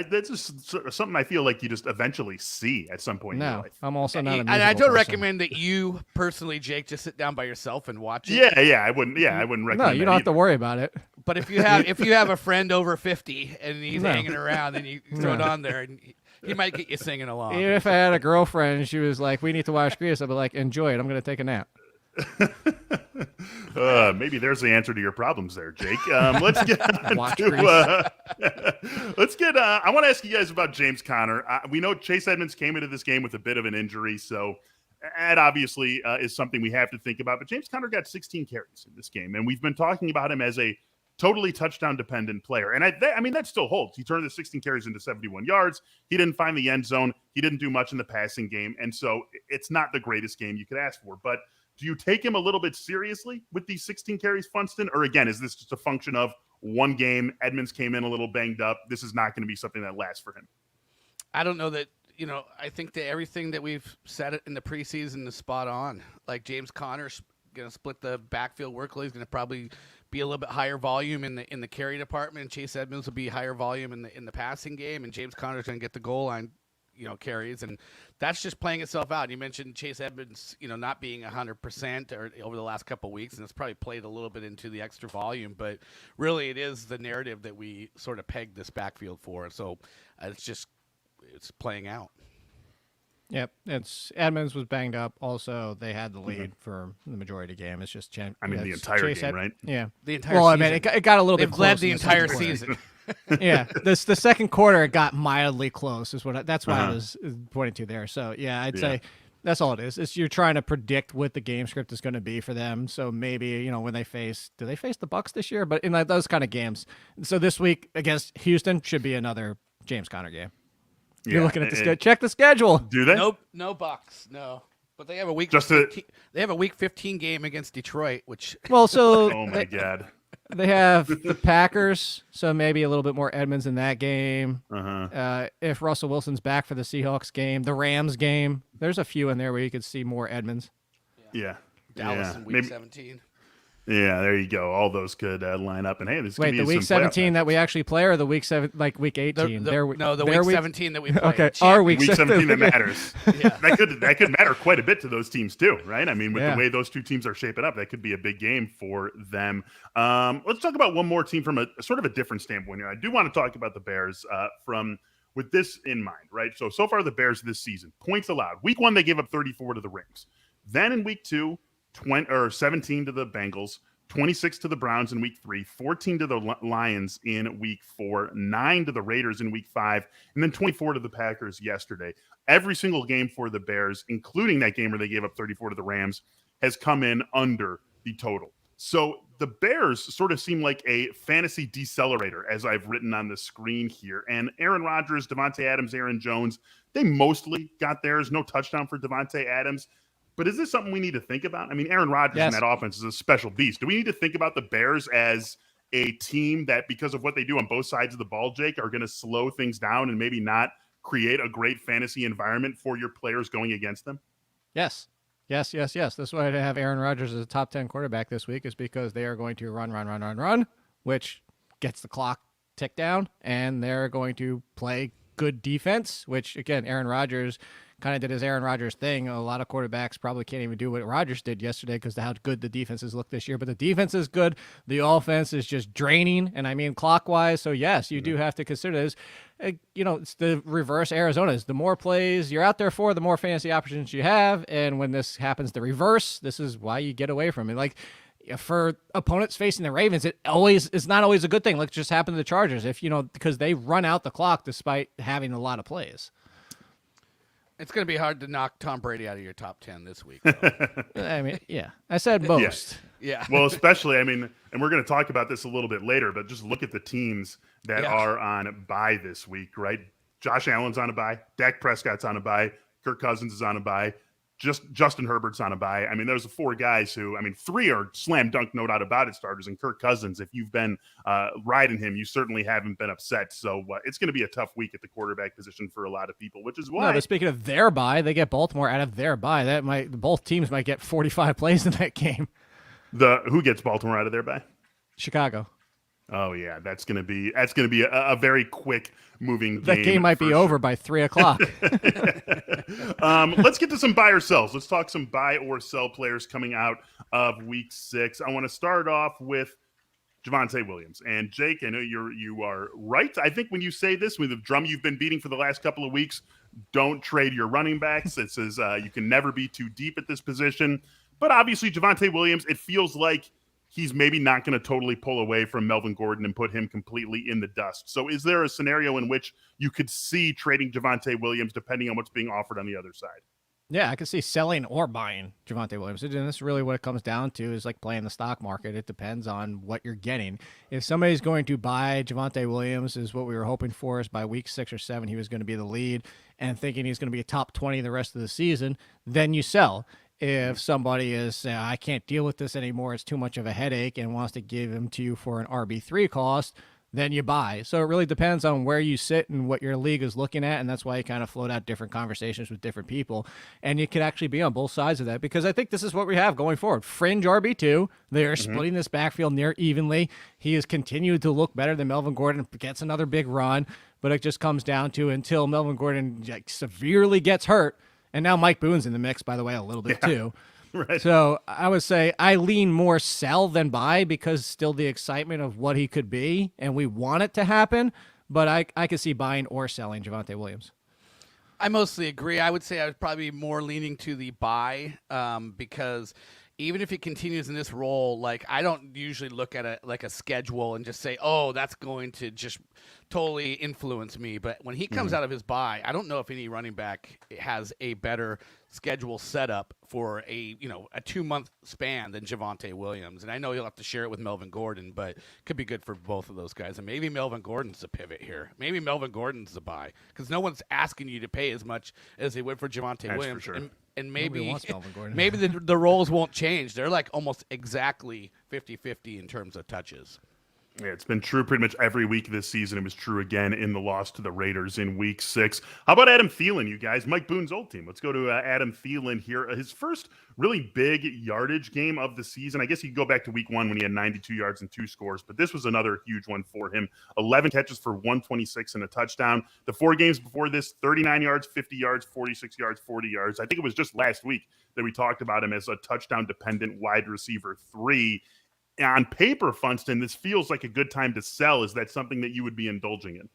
that's just something I feel like you just eventually see at some point in your life. I'm also not a musical and I don't person. recommend that you personally, Jake, just sit down by yourself and watch it. Yeah, I wouldn't recommend. No, you don't have to worry about it. But if you have a friend over 50 and he's hanging around, and you throw it on there, and he might get you singing along. Even if I had a girlfriend and she was like, "We need to watch Grease," I'd be like, "Enjoy it. I'm going to take a nap." Maybe there's the answer to your problems there, Jake. Let's get Watch let's get I want to ask you guys about James Conner. We know Chase Edmonds came into this game with a bit of an injury, so that obviously is something we have to think about. But James Conner got 16 carries in this game, and we've been talking about him as a totally touchdown-dependent player. And I mean, that still holds. He turned the 16 carries into 71 yards. He didn't find the end zone. He didn't do much in the passing game. And so it's not the greatest game you could ask for. But do you take him a little bit seriously with these 16 carries, Funston? Or again, is this just a function of one game? Edmonds came in a little banged up. This is not going to be something that lasts for him. I don't know that, I think that everything that we've said in the preseason is spot on. Like, James Conner's going to split the backfield workload. He's going to probably be a little bit higher volume in the carry department. Chase Edmonds will be higher volume in the passing game, and James Conner's going to get the goal line carries, and that's just playing itself out. You mentioned Chase Edmonds, not being 100% or over the last couple of weeks, and it's probably played a little bit into the extra volume, but really it is the narrative that we sort of pegged this backfield for. So it's playing out. Yep, Edmonds was banged up. Also, they had the lead for the majority of the game. It's just the entire game, right? Yeah, the entire. Well, season. I mean, it got a little bit. They've led close the in entire second quarter. season. Yeah, the second quarter it got mildly close. That's what I was pointing to there. So yeah, I'd say that's all it is. It's you're trying to predict what the game script is going to be for them. So maybe when they face the Bucs this year? But in those kind of games. So this week against Houston should be another James Conner game. You're looking at the schedule. Check the schedule. Do they? Nope, no Bucks, no. But they have a week. They have a week 15 game against Detroit, which. Well, so oh my God. They have the Packers, so maybe a little bit more Edmonds in that game. If Russell Wilson's back for the Seahawks game, the Rams game, there's a few in there where you could see more Edmonds. Yeah. Dallas in week 17. Yeah, there you go. All those could line up. And hey, this wait, the week 17 that we actually play, or the week 18? The week 17 that we play. Okay, our week 17 that matters. Yeah, that could matter quite a bit to those teams too, right? I mean, with the way those two teams are shaping up, that could be a big game for them. Let's talk about one more team from a sort of a different standpoint here. I do want to talk about the Bears with this in mind, right? So far the Bears this season, points allowed. Week 1 they gave up 34 to the Rams. Then in week 2. 17 to the Bengals, 26 to the Browns in week 3, 14 to the Lions in week 4, 9 to the Raiders in week 5, and then 24 to the Packers yesterday. Every single game for the Bears, including that game where they gave up 34 to the Rams, has come in under the total. So the Bears sort of seem like a fantasy decelerator, as I've written on the screen here. And Aaron Rodgers, Davante Adams, Aaron Jones, they mostly got theirs. No touchdown for Davante Adams. But is this something we need to think about? I mean, Aaron Rodgers in that offense is a special beast. Do we need to think about the Bears as a team that, because of what they do on both sides of the ball, Jake, are going to slow things down and maybe not create a great fantasy environment for your players going against them? Yes. That's why I have Aaron Rodgers as a top 10 quarterback this week, is because they are going to run, which gets the clock ticked down, and they're going to play good defense, which, again, Aaron Rodgers kind of did his Aaron Rodgers thing. A lot of quarterbacks probably can't even do what Rodgers did yesterday because of how good the defenses look this year. But the defense is good. The offense is just draining, and I mean clockwise. So, yes, you do have to consider this. It's the reverse Arizona's. The more plays you're out there for, the more fantasy opportunities you have. And when this happens the reverse, this is why you get away from it. Like, for opponents facing the Ravens, it's not always a good thing. Like just happened to the Chargers, because they run out the clock despite having a lot of plays. It's going to be hard to knock Tom Brady out of your top 10 this week. I mean, yeah. I said most. Yeah. Well, especially, I mean, and we're going to talk about this a little bit later, but just look at the teams that are on bye this week, right? Josh Allen's on a bye. Dak Prescott's on a bye. Kirk Cousins is on a bye. Justin Herbert's on a bye. I mean, there's 4 guys who, 3 are slam dunk, no doubt about it, starters. And Kirk Cousins, if you've been riding him, you certainly haven't been upset. So it's going to be a tough week at the quarterback position for a lot of people, which is why. No, but speaking of their bye, they get Baltimore out of their bye. Both teams might get 45 plays in that game. Who gets Baltimore out of their bye? Chicago. Oh yeah, that's gonna be a very quick moving game. That game might be over by 3:00. Let's get to some buy or sells. Let's talk some buy or sell players coming out of week 6. I want to start off with Javonte Williams. And Jake, I know you are right. I think when you say this, with the drum you've been beating for the last couple of weeks, don't trade your running backs. It says you can never be too deep at this position. But obviously, Javonte Williams, it feels like he's maybe not going to totally pull away from Melvin Gordon and put him completely in the dust. So is there a scenario in which you could see trading Javonte Williams depending on what's being offered on the other side? Yeah, I could see selling or buying Javonte Williams. And that's really what it comes down to, is like playing the stock market. It depends on what you're getting. If somebody's going to buy Javonte Williams, is what we were hoping for, is by week 6 or 7 he was going to be the lead, and thinking he's going to be a top 20 the rest of the season, then you sell. If somebody is, I can't deal with this anymore, it's too much of a headache, and wants to give him to you for an RB3 cost, then you buy. So it really depends on where you sit and what your league is looking at, and that's why you kind of float out different conversations with different people. And you could actually be on both sides of that, because I think this is what we have going forward. Fringe RB2. They are splitting this backfield near evenly. He has continued to look better than Melvin Gordon, gets another big run, but it just comes down to until Melvin Gordon severely gets hurt. And now Mike Boone's in the mix, by the way, a little bit too. Right. So I would say I lean more sell than buy, because still the excitement of what he could be, and we want it to happen. But I could see buying or selling Javonte Williams. I mostly agree. I would say I was probably more leaning to the buy, because even if he continues in this role, like, I don't usually look at a schedule and just say, oh, that's going to just totally influence me. But when he comes out of his bye, I don't know if any running back has a better schedule setup for a 2-month span than Javonte Williams. And I know he'll have to share it with Melvin Gordon, but could be good for both of those guys. And maybe Melvin Gordon's a pivot here. Maybe Melvin Gordon's a buy because no one's asking you to pay as much as they would for Javonte Williams. For sure. And maybe wants Melvin Gordon. maybe the roles won't change. They're like almost exactly 50-50 in terms of touches. Yeah, it's been true pretty much every week this season. It was true again in the loss to the Raiders in Week 6. How about Adam Thielen, you guys? Mike Boone's old team. Let's go to Adam Thielen here. His first really big yardage game of the season. I guess you could go back to Week 1 when he had 92 yards and 2 scores, but this was another huge one for him. 11 catches for 126 and a touchdown. The 4 games before this, 39 yards, 50 yards, 46 yards, 40 yards. I think it was just last week that we talked about him as a touchdown-dependent wide receiver 3. On paper, Funston, this feels like a good time to sell. Is that something that you would be indulging in?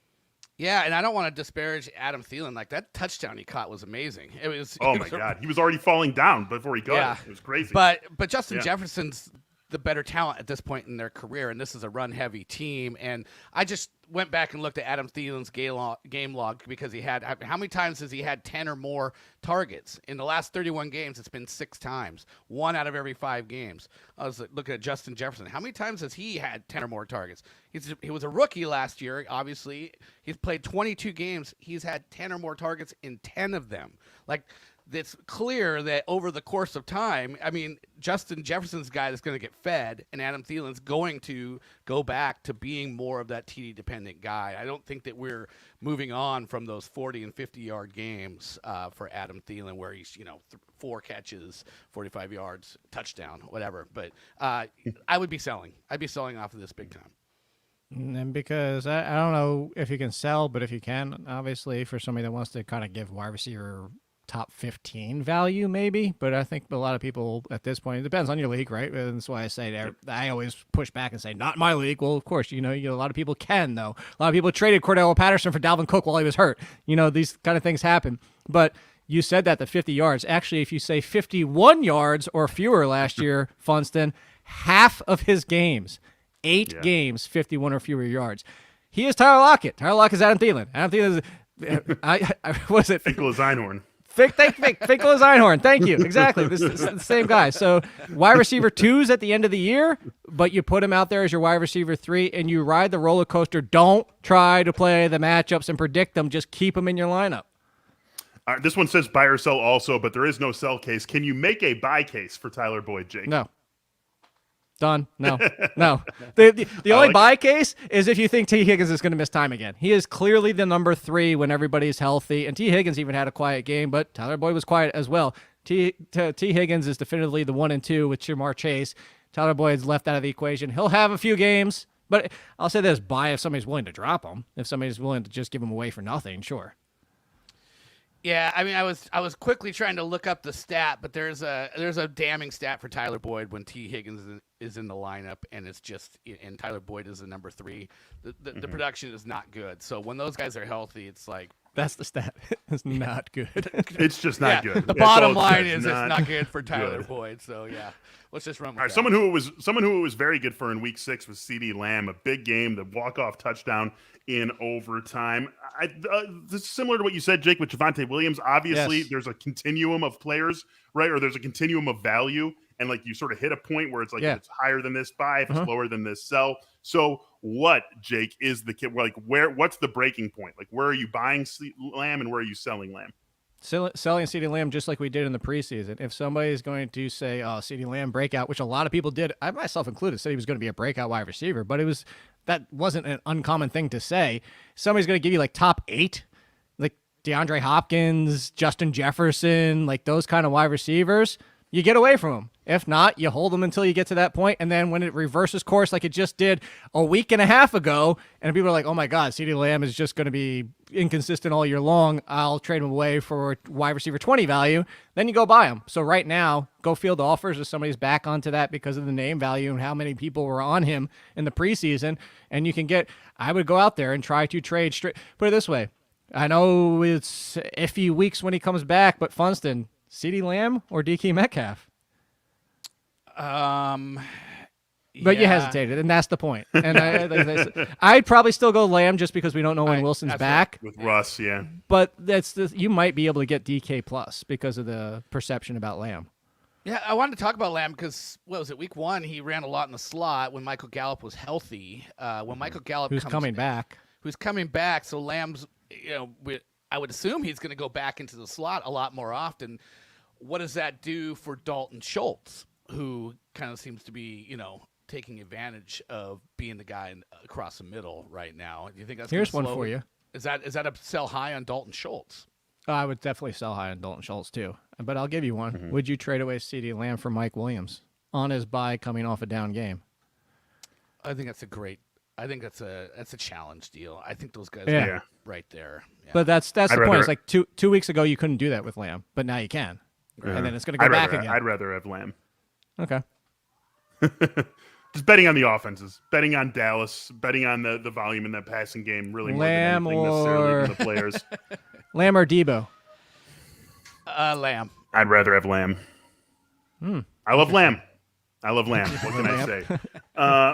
Yeah, and I don't want to disparage Adam Thielen. Like, that touchdown he caught was amazing. It was. Oh, my God. He was already falling down before he got it. It was crazy. But Justin Jefferson's the better talent at this point in their career, and this is a run-heavy team. And I just went back and looked at Adam Thielen's game log because he had – how many times has he had 10 or more targets? In the last 31 games, it's been 6 times, 1 out of every 5 games. I was looking at Justin Jefferson. How many times has he had 10 or more targets? He was a rookie last year, obviously. He's played 22 games. He's had 10 or more targets in 10 of them. Like – it's clear that over the course of time, I mean, Justin Jefferson's the guy that's going to get fed, and Adam Thielen's going to go back to being more of that TD-dependent guy. I don't think that we're moving on from those 40 and 50-yard games for Adam Thielen where he's, 4 catches, 45 yards, touchdown, whatever. But I would be selling. I'd be selling off of this big time. And because I don't know if you can sell, but if you can, obviously, for somebody that wants to kind of give wide receiver top 15 value maybe, but I think a lot of people at this point, it depends on your league, right? And that's why I say I always push back and say not my league. Well, of course, a lot of people can though. A lot of people traded Cordell Patterson for Dalvin Cook while he was hurt. These kind of things happen. But you said that the 50 yards. Actually, if you say 51 yards or fewer last year, Funston, half of his games, 8 games, 51 or fewer yards. He is Tyler Lockett. Tyler Lockett is Adam Thielen. Adam Thielen is what is it? Finkel is Einhorn. Finkel is Einhorn. Thank you. Exactly. This is the same guy. So wide receiver 2s at the end of the year, but you put him out there as your wide receiver 3 and you ride the roller coaster. Don't try to play the matchups and predict them. Just keep them in your lineup. This one says buy or sell also, but there is no sell case. Can you make a buy case for Tyler Boyd, Jake? No. Done. No. The only buy case is if you think T. Higgins is going to miss time again. He is clearly the number 3 when everybody's healthy, and T. Higgins even had a quiet game, but Tyler Boyd was quiet as well. T. Higgins is definitively the 1 and 2 with Jamar Chase. Tyler Boyd's left out of the equation. He'll have a few games, but I'll say this: buy if somebody's willing to drop him. If somebody's willing to just give him away for nothing, sure. Yeah, I mean, I was quickly trying to look up the stat, but there's a damning stat for Tyler Boyd when T. Higgins is in the lineup, and it's just and Tyler Boyd is the number 3. The production is not good. So when those guys are healthy, it's like that's the stat. It's not good. It's just not good. The bottom line is it's not good for Tyler Boyd. So yeah, let's just run with that. Someone who it was very good for in Week 6 was CeeDee Lamb. A big game, the walk-off touchdown in overtime. This is similar to what you said, Jake, with Javonte Williams. Obviously, there's a continuum of players, right? Or there's a continuum of value. And like you sort of hit a point where it's like if it's higher than this, buy. If it's lower than this, sell. So what, Jake, is the kid? Like what's the breaking point? Like where are you buying Lamb and where are you selling Lamb? Selling CeeDee Lamb just like we did in the preseason. If somebody is going to say, oh, CeeDee Lamb breakout, which a lot of people did, I myself included, said he was going to be a breakout wide receiver, but that wasn't an uncommon thing to say. Somebody's going to give you like top 8, like DeAndre Hopkins, Justin Jefferson, like those kind of wide receivers, you get away from them. If not, you hold them until you get to that point, and then when it reverses course like it just did a week and a half ago, and people are like, oh my God, CeeDee Lamb is just going to be inconsistent all year long, I'll trade him away for wide receiver 20 value, then you go buy him. So right now, go field offers if somebody's back onto that because of the name value and how many people were on him in the preseason, and you can get, I would go out there and try to trade straight. Put it this way, I know it's iffy weeks when he comes back, but Funston, CeeDee Lamb or DK Metcalf? But you Yeah. hesitated, and that's the point. And I'd probably still go Lamb just because we don't know when Wilson's that's back. With Russ, yeah. But you might be able to get DK plus because of the perception about Lamb. Yeah, I wanted to talk about Lamb because, what was it, week 1, he ran a lot in the slot when Michael Gallup was healthy. When Michael Gallup Who's coming back. So Lamb's, I would assume he's going to go back into the slot a lot more often. What does that do for Dalton Schultz, who kind of seems to be, taking advantage of being the guy across the middle right now? Do you think that's Here's one for you. Is that a sell high on Dalton Schultz? I would definitely sell high on Dalton Schultz too. But I'll give you one. Mm-hmm. Would you trade away CeeDee Lamb for Mike Williams on his bye coming off a down game? I think that's a challenge deal. I think those guys are right there. Yeah. But that's the point. It's like two weeks ago you couldn't do that with Lamb, but now you can. And then it's going to go back again. I'd rather have Lamb. Okay. Just betting on the offenses, betting on Dallas, betting on the volume in that passing game, really Lamb more than anything necessarily than the players. Lamb or Debo? Lamb. I'd rather have Lamb. I love Lamb. What can I say?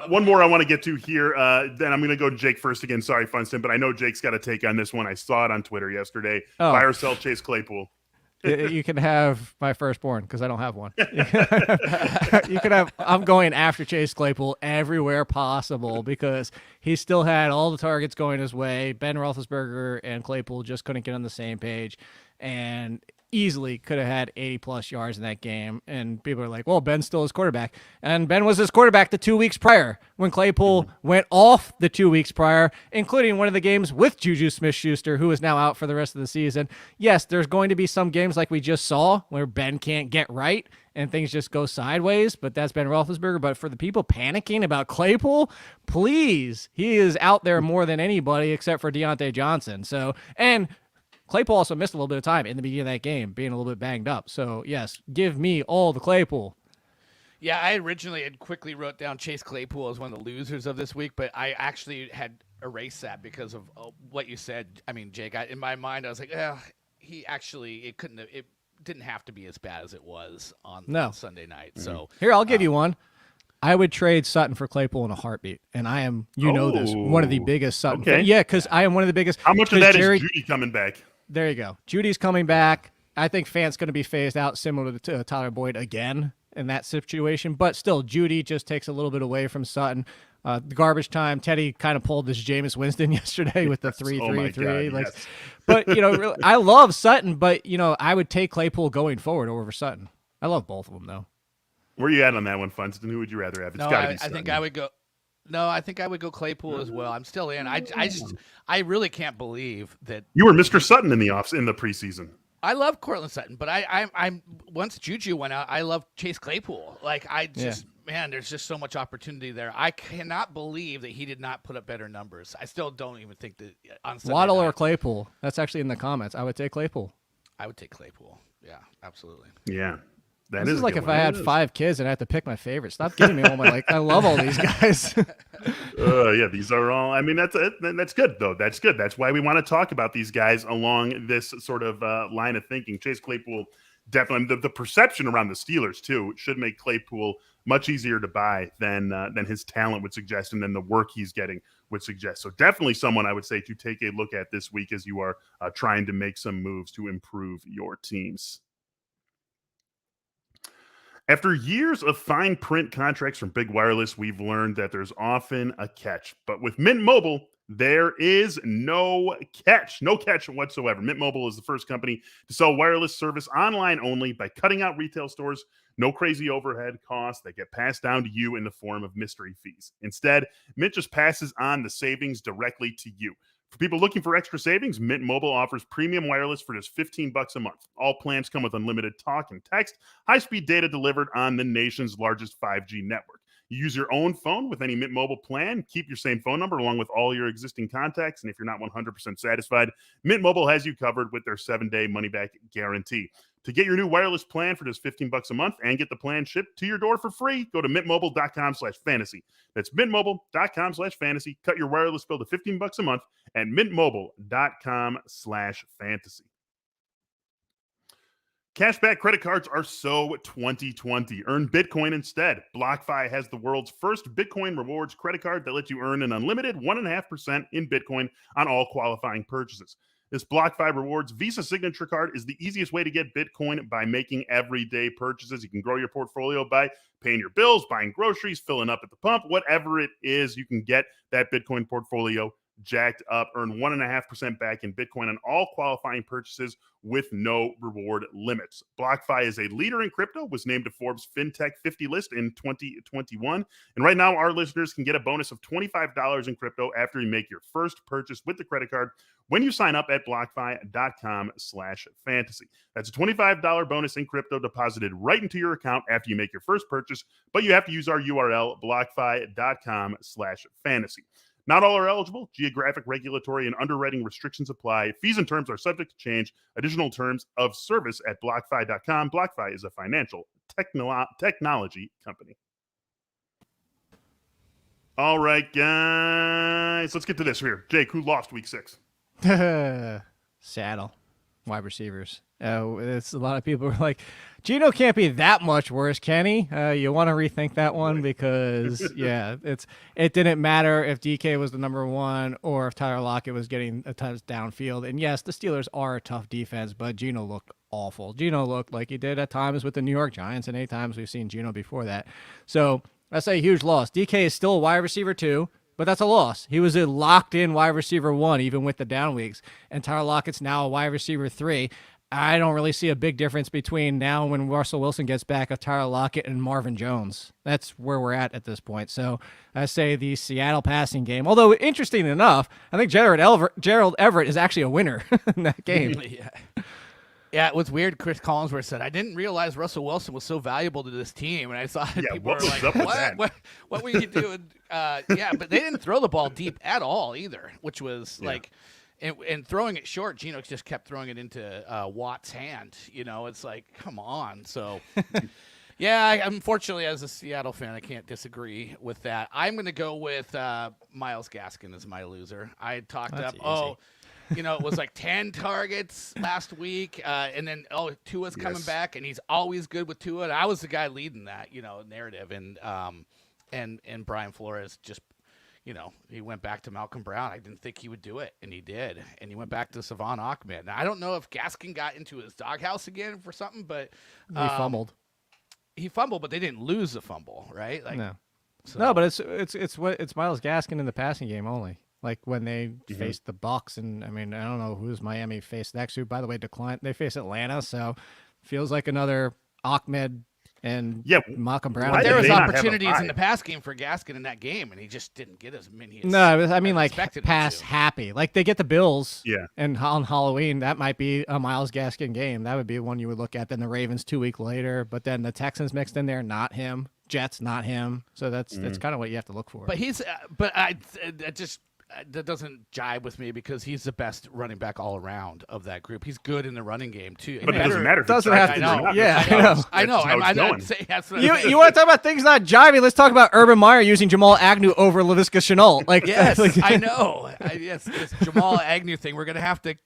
One more I want to get to here. Then I'm going to go Jake first again. Sorry, Funston, but I know Jake's got a take on this one. I saw it on Twitter yesterday. Buy or sell Chase Claypool. You can have my firstborn because I don't have one. You can have. I'm going after Chase Claypool everywhere possible because he still had all the targets going his way. Ben Roethlisberger and Claypool just couldn't get on the same page, and easily could have had 80-plus yards in that game. And people are like, well, Ben's still his quarterback. And Ben was his quarterback the 2 weeks prior when Claypool went off the 2 weeks prior, including one of the games with Juju Smith-Schuster, who is now out for the rest of the season. Yes, there's going to be some games like we just saw where Ben can't get right and things just go sideways, but that's Ben Roethlisberger. But for the people panicking about Claypool, please, he is out there more than anybody except for Deontay Johnson. And Claypool also missed a little bit of time in the beginning of that game, being a little bit banged up. So, yes, give me all the Claypool. Yeah, I originally had quickly wrote down Chase Claypool as one of the losers of this week, but I actually had erased that because of what you said. I mean, Jake, in my mind, I was like, it didn't have to be as bad as it was on Sunday night. Mm-hmm. So here, I'll give you one. I would trade Sutton for Claypool in a heartbeat, and I am, this, one of the biggest Sutton. Okay. Yeah, because I am one of the biggest. How much of that is Judy coming back? There you go. Judy's coming back. I think Fant's going to be phased out similar to Tyler Boyd again in that situation. But still, Judy just takes a little bit away from Sutton. The garbage time, Teddy kind of pulled this Jameis Winston yesterday with the 3-3-3. Yes. But, really, I love Sutton, but, I would take Claypool going forward over Sutton. I love both of them, though. Where are you at on that one, Funston? Who would you rather have? It's got to be Sutton. I think I would go Claypool as well. I'm still in. I really can't believe that you were Mr. Sutton in the preseason. I love Cortland Sutton, but I'm once Juju went out, I love Chase Claypool. Man, there's just so much opportunity there. I cannot believe that he did not put up better numbers. I still don't even think that on Sunday Waddle night, or Claypool. That's actually in the comments. I would take Claypool. I would take Claypool. Yeah, absolutely. Yeah. This is like if I had 5 kids and I had to pick my favorite. Stop giving me all my I love all these guys. Yeah, these are all. I mean, that's good though. That's good. That's why we want to talk about these guys along this sort of line of thinking. Chase Claypool definitely the perception around the Steelers too should make Claypool much easier to buy than his talent would suggest, and then the work he's getting would suggest. So definitely someone I would say to take a look at this week as you are trying to make some moves to improve your teams. After years of fine print contracts from Big Wireless, we've learned that there's often a catch. But with Mint Mobile, there is no catch whatsoever. Mint Mobile is the first company to sell wireless service online only by cutting out retail stores. No crazy overhead costs that get passed down to you in the form of mystery fees. Instead, Mint just passes on the savings directly to you. For people looking for extra savings, Mint Mobile offers premium wireless for just $15 a month. All plans come with unlimited talk and text, high-speed data delivered on the nation's largest 5G network. You use your own phone with any Mint Mobile plan, keep your same phone number along with all your existing contacts, and if you're not 100% satisfied, Mint Mobile has you covered with their 7-day money-back guarantee. To get your new wireless plan for just $15 a month and get the plan shipped to your door for free, go to mintmobile.com/fantasy. That's mintmobile.com/fantasy. Cut your wireless bill to $15 a month at mintmobile.com/fantasy. Cashback credit cards are so 2020. Earn Bitcoin instead. BlockFi has the world's first Bitcoin rewards credit card that lets you earn an unlimited 1.5% in Bitcoin on all qualifying purchases. This BlockFi Rewards Visa Signature Card is the easiest way to get Bitcoin by making everyday purchases. You can grow your portfolio by paying your bills, buying groceries, filling up at the pump, whatever it is, you can get that Bitcoin portfolio jacked up. Earn 1.5% back in Bitcoin on all qualifying purchases with no reward limits. BlockFi is a leader in crypto, was named to Forbes FinTech 50 list in 2021. And right now, our listeners can get a bonus of $25 in crypto after you make your first purchase with the credit card when you sign up at blockfi.com/fantasy. That's a $25 bonus in crypto deposited right into your account after you make your first purchase, but you have to use our URL, blockfi.com/fantasy. Not all are eligible. Geographic, regulatory, and underwriting restrictions apply. Fees and terms are subject to change. Additional terms of service at BlockFi.com. BlockFi is a financial technology company. All right, guys. Let's get to this here. Jake, who lost week 6? Seattle. Wide receivers. It's a lot of people were like, Geno can't be that much worse, can he? You want to rethink that one because, yeah, it didn't matter if DK was the number one or if Tyler Lockett was getting a touch downfield. And yes, the Steelers are a tough defense, but Geno looked awful. Geno looked like he did at times with the New York Giants, and 8 times we've seen Geno before that. So that's a huge loss. DK is still a wide receiver 2. But that's a loss. He was a locked-in wide receiver 1, even with the down weeks. And Tyler Lockett's now a wide receiver 3. I don't really see a big difference between now and when Russell Wilson gets back of Tyler Lockett and Marvin Jones. That's where we're at this point. So I say the Seattle passing game. Although, interesting enough, I think Gerald Everett is actually a winner in that game. Yeah, it was weird. Chris Collinsworth said, I didn't realize Russell Wilson was so valuable to this team. And I saw people were like, what were you doing? But they didn't throw the ball deep at all either, which was like, and throwing it short, Geno just kept throwing it into Watt's hand. You know, it's like, come on. So, unfortunately, as a Seattle fan, I can't disagree with that. I'm going to go with Myles Gaskin as my loser. I had talked That's up, easy. it was like 10 targets last week, and then Tua's coming back, and he's always good with Tua. And I was the guy leading that, narrative, and Brian Flores just, he went back to Malcolm Brown. I didn't think he would do it, and he did, and he went back to Savon Ahmed. Now, I don't know if Gaskin got into his doghouse again for something, but He fumbled. He fumbled, but they didn't lose the fumble, right? No, but it's Myles Gaskin in the passing game only. Like when they faced the Bucs, and I mean, I don't know who's Miami faced next. Who, by the way, declined. They face Atlanta, so feels like another Ahmed and Malcolm Brown. But there was opportunities in the pass game for Gaskin in that game, and he just didn't get as many. I mean like pass happy. Like they get the Bills, and on Halloween that might be a Myles Gaskin game. That would be one you would look at. Then the Ravens 2 weeks later, but then the Texans mixed in there, not him. Jets, not him. So that's kind of what you have to look for. But that doesn't jibe with me because he's the best running back all around of that group. He's good in the running game too. But it doesn't matter. Doesn't have to. I know. I'm you want to talk about things not jiving? Let's talk about Urban Meyer using Jamal Agnew over Laviska Shenault. Like yes, I know. This Jamal Agnew thing. We're gonna have to,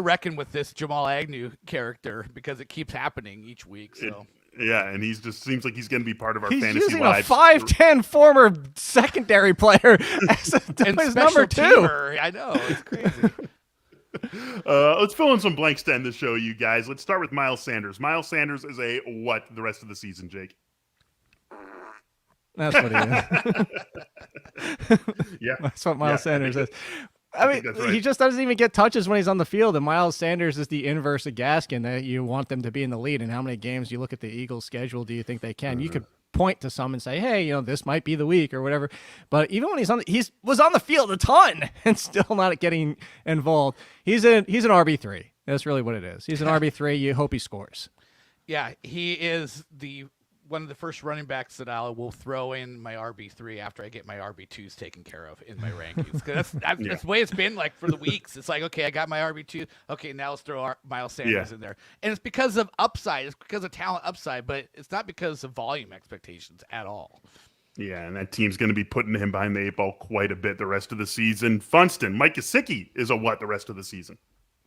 reckon with this Jamal Agnew character because it keeps happening each week. So. And he's just seems like he's going to be part of our he's fantasy using lives. A 5'10" former secondary player as his number 2. Teamer. I know, it's crazy. Let's fill in some blanks to end the show, you guys. Let's start with Miles Sanders. Miles Sanders is a what the rest of the season, Jake? That's what he is. That's what Miles Sanders is. I mean, right. He just doesn't even get touches when he's on the field, and Miles Sanders is the inverse of Gaskin. That you want them to be in the lead. And how many games you look at the Eagles' schedule do you think they can? You could point to some and say, hey, this might be the week or whatever. But even when he was on the field a ton and still not getting involved. He's an RB3. That's really what it is. He's an RB3. You hope he scores. Yeah, he is one of the first running backs that I will throw in my RB3 after I get my RB2s taken care of in my rankings. That's the way it's been like for the weeks. It's like, okay, I got my RB2. Okay, now let's throw Miles Sanders in there. And it's because of upside. It's because of talent upside, but it's not because of volume expectations at all. Yeah, and that team's going to be putting him behind the 8 ball quite a bit the rest of the season. Funston, Mike Gesicki is a what the rest of the season?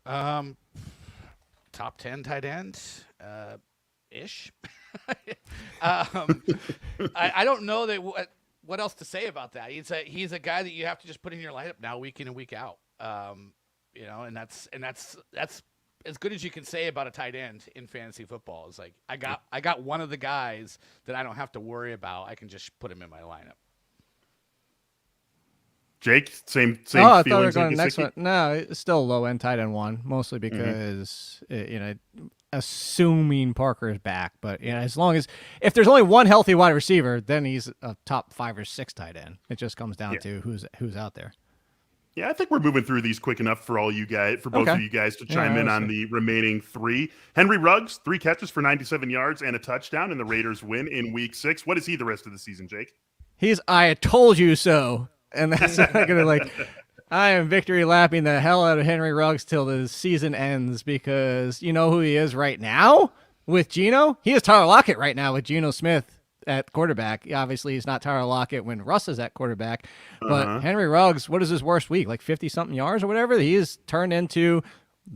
Top 10 tight end. ish. I don't know that what else to say about that. He's a guy that you have to just put in your lineup now, week in and week out. And that's as good as you can say about a tight end in fantasy football. It's like I got one of the guys that I don't have to worry about. I can just put him in my lineup. Jake, same Oh, I thought we were feelings. going to the next one. No, it's still low end tight end one, mostly because assuming Parker is back. But as long as if there's only one healthy wide receiver, then he's a top 5 or 6 tight end. It just comes down to who's out there. Yeah, I think we're moving through these quick enough for all you guys, for both of you guys to chime in on the remaining 3. Henry Ruggs, 3 catches for 97 yards and a touchdown, and the Raiders win in Week 6. What is he the rest of the season, Jake? He's I told you so. And that's gonna I am victory lapping the hell out of Henry Ruggs till the season ends, because you know who he is right now with Geno? He is Tyler Lockett right now with Geno Smith at quarterback. Obviously, he's not Tyler Lockett when Russ is at quarterback. But Henry Ruggs, what is his worst week? Like 50-something yards or whatever? He has turned into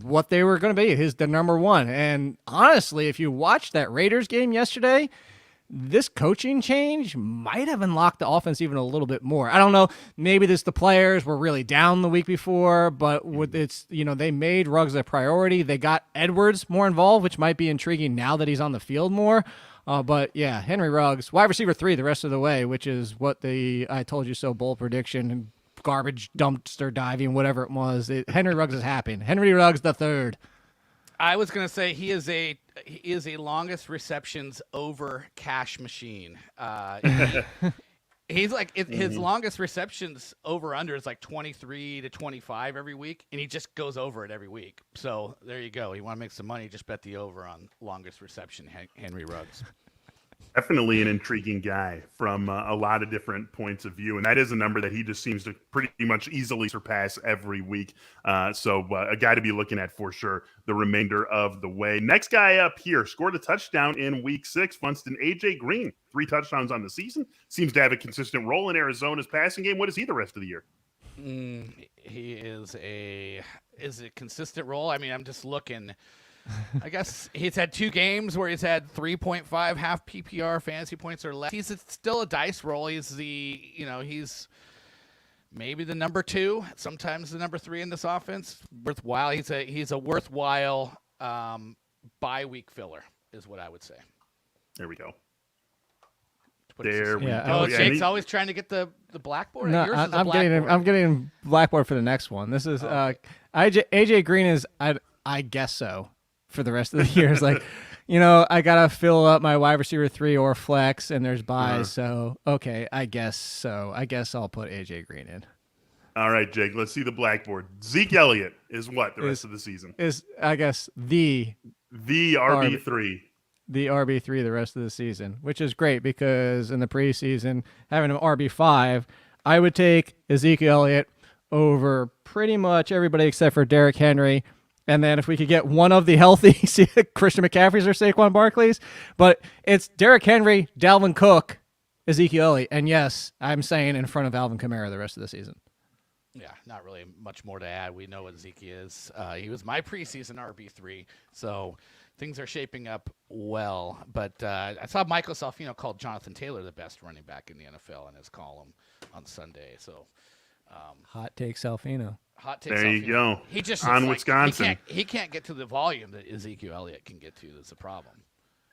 what they were going to be, the number 1. And honestly, if you watched that Raiders game yesterday, this coaching change might have unlocked the offense even a little bit more. I don't know. Maybe the players were really down the week before, but they made Ruggs a priority. They got Edwards more involved, which might be intriguing now that he's on the field more. But yeah, Henry Ruggs, wide receiver 3 the rest of the way, which is what the I told you so bold prediction, garbage dumpster diving, whatever it was. Henry Ruggs is happening. Henry Ruggs the 3rd. I was going to say he is a longest receptions over cash machine. He's like his longest receptions over under is like 23 to 25 every week, and he just goes over it every week. So there you go. You want to make some money, just bet the over on longest reception, Henry Ruggs. Definitely an intriguing guy from a lot of different points of view. And that is a number that he just seems to pretty much easily surpass every week. So a guy to be looking at for sure the remainder of the way. Next guy up here scored a touchdown in Week 6. Funston AJ Green, 3 touchdowns on the season. Seems to have a consistent role in Arizona's passing game. What is he the rest of the year? He is a consistent role. I mean, I'm just looking. I guess he's had 2 games where he's had 3.5 half PPR fantasy points or less. He's still a dice roll. He's he's maybe the number 2, sometimes the number 3 in this offense. Worthwhile. He's a worthwhile bye week filler is what I would say. There we go. There we go. Oh, Jake's always trying to get the blackboard. No, I'm getting blackboard for the next one. This is AJ Green is I guess so. For the rest of the year, it's like, I gotta fill up my wide receiver 3 or flex, and there's buys. So okay, I guess so. I guess I'll put AJ Green in. All right, Jake. Let's see the blackboard. Zeke Elliott is what the rest of the season is. I guess the RB3. The RB3 the rest of the season, which is great because in the preseason having an RB5, I would take Ezekiel Elliott over pretty much everybody except for Derrick Henry. And then if we could get one of the healthy Christian McCaffreys or Saquon Barkley's, but it's Derrick Henry, Dalvin Cook, Ezekiel Elliott. And yes, I'm saying in front of Alvin Kamara the rest of the season. Yeah, not really much more to add. We know what Zeke is. He was my preseason RB3, so things are shaping up well. But I saw Michael Salfino called Jonathan Taylor the best running back in the NFL in his column on Sunday. So hot take Salfino. Hot take. There you go. He just on Wisconsin. He can't get to the volume that Ezekiel Elliott can get to. That's a problem.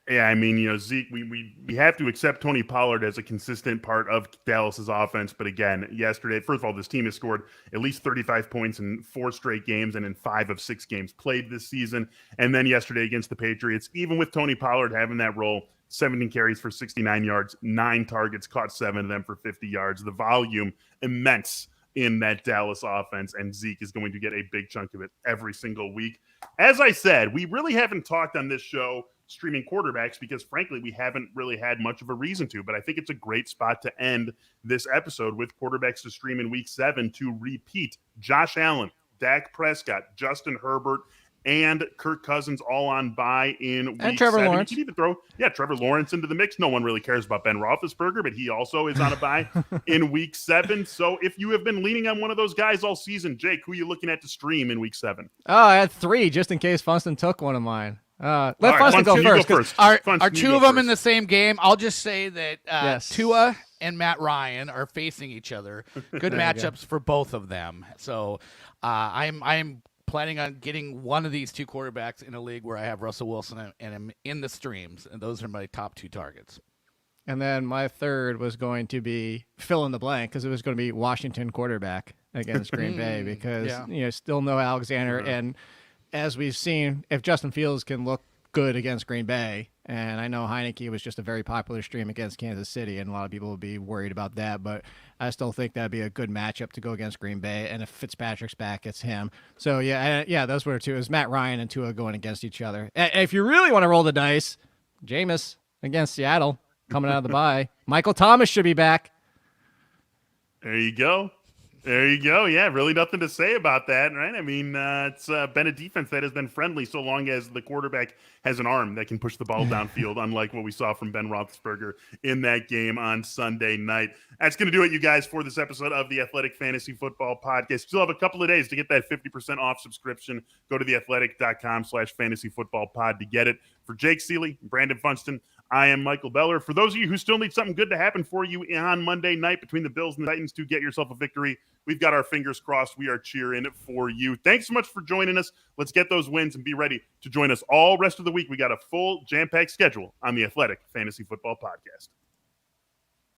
Yeah, I mean, Zeke, we have to accept Tony Pollard as a consistent part of Dallas's offense. But again, yesterday, first of all, this team has scored at least 35 points in 4 straight games and in 5 of 6 games played this season. And then yesterday against the Patriots, even with Tony Pollard having that role, 17 carries for 69 yards, 9 targets, caught 7 of them for 50 yards. The volume immense in that Dallas offense, and Zeke is going to get a big chunk of it every single week. As I said, we really haven't talked on this show streaming quarterbacks because, frankly, we haven't really had much of a reason to, but I think it's a great spot to end this episode with quarterbacks to stream in Week 7 to repeat. Josh Allen, Dak Prescott, Justin Herbert, and Kirk Cousins all on bye in Week 7. Trevor Lawrence. You can even throw, Trevor Lawrence into the mix. No one really cares about Ben Roethlisberger, but he also is on a bye in Week 7. So if you have been leaning on one of those guys all season, Jake, who are you looking at to stream in Week 7? Oh, I had 3 just in case Funston took one of mine. Let right, Funston go Funston, you first. go 'cause- first. Are Funston, you two go of them first. in the same game? I'll just say that Yes. Tua and Matt Ryan are facing each other. Good There you matchups for both of them. So I'm planning on getting one of these two quarterbacks in a league where I have Russell Wilson and I'm in the streams, and those are my top two targets. And then my third was going to be fill in the blank because it was going to be Washington quarterback against Green Bay because still no Alexander. And as we've seen, if Justin Fields can look good against Green Bay, and I know Heineke was just a very popular stream against Kansas City, and a lot of people would be worried about that, but I still think that'd be a good matchup to go against Green Bay. And if Fitzpatrick's back, it's him. So those were two. It was Matt Ryan and Tua going against each other. And if you really want to roll the dice, Jameis against Seattle. Coming out of the bye. Michael Thomas should be back. There you go. There you go. Yeah, really nothing to say about that, right? I mean, it's been a defense that has been friendly so long as the quarterback has an arm that can push the ball downfield, unlike what we saw from Ben Roethlisberger in that game on Sunday night. That's going to do it, you guys, for this episode of the Athletic Fantasy Football Podcast. Still have a couple of days to get that 50% off subscription. Go to theathletic.com/fantasyfootballpod to get it. For Jake Seeley, Brandon Funston, I am Michael Beller. For those of you who still need something good to happen for you on Monday night between the Bills and the Titans to get yourself a victory, we've got our fingers crossed. We are cheering for you. Thanks so much for joining us. Let's get those wins and be ready to join us all rest of the week. We got a full jam-packed schedule on the Athletic Fantasy Football Podcast.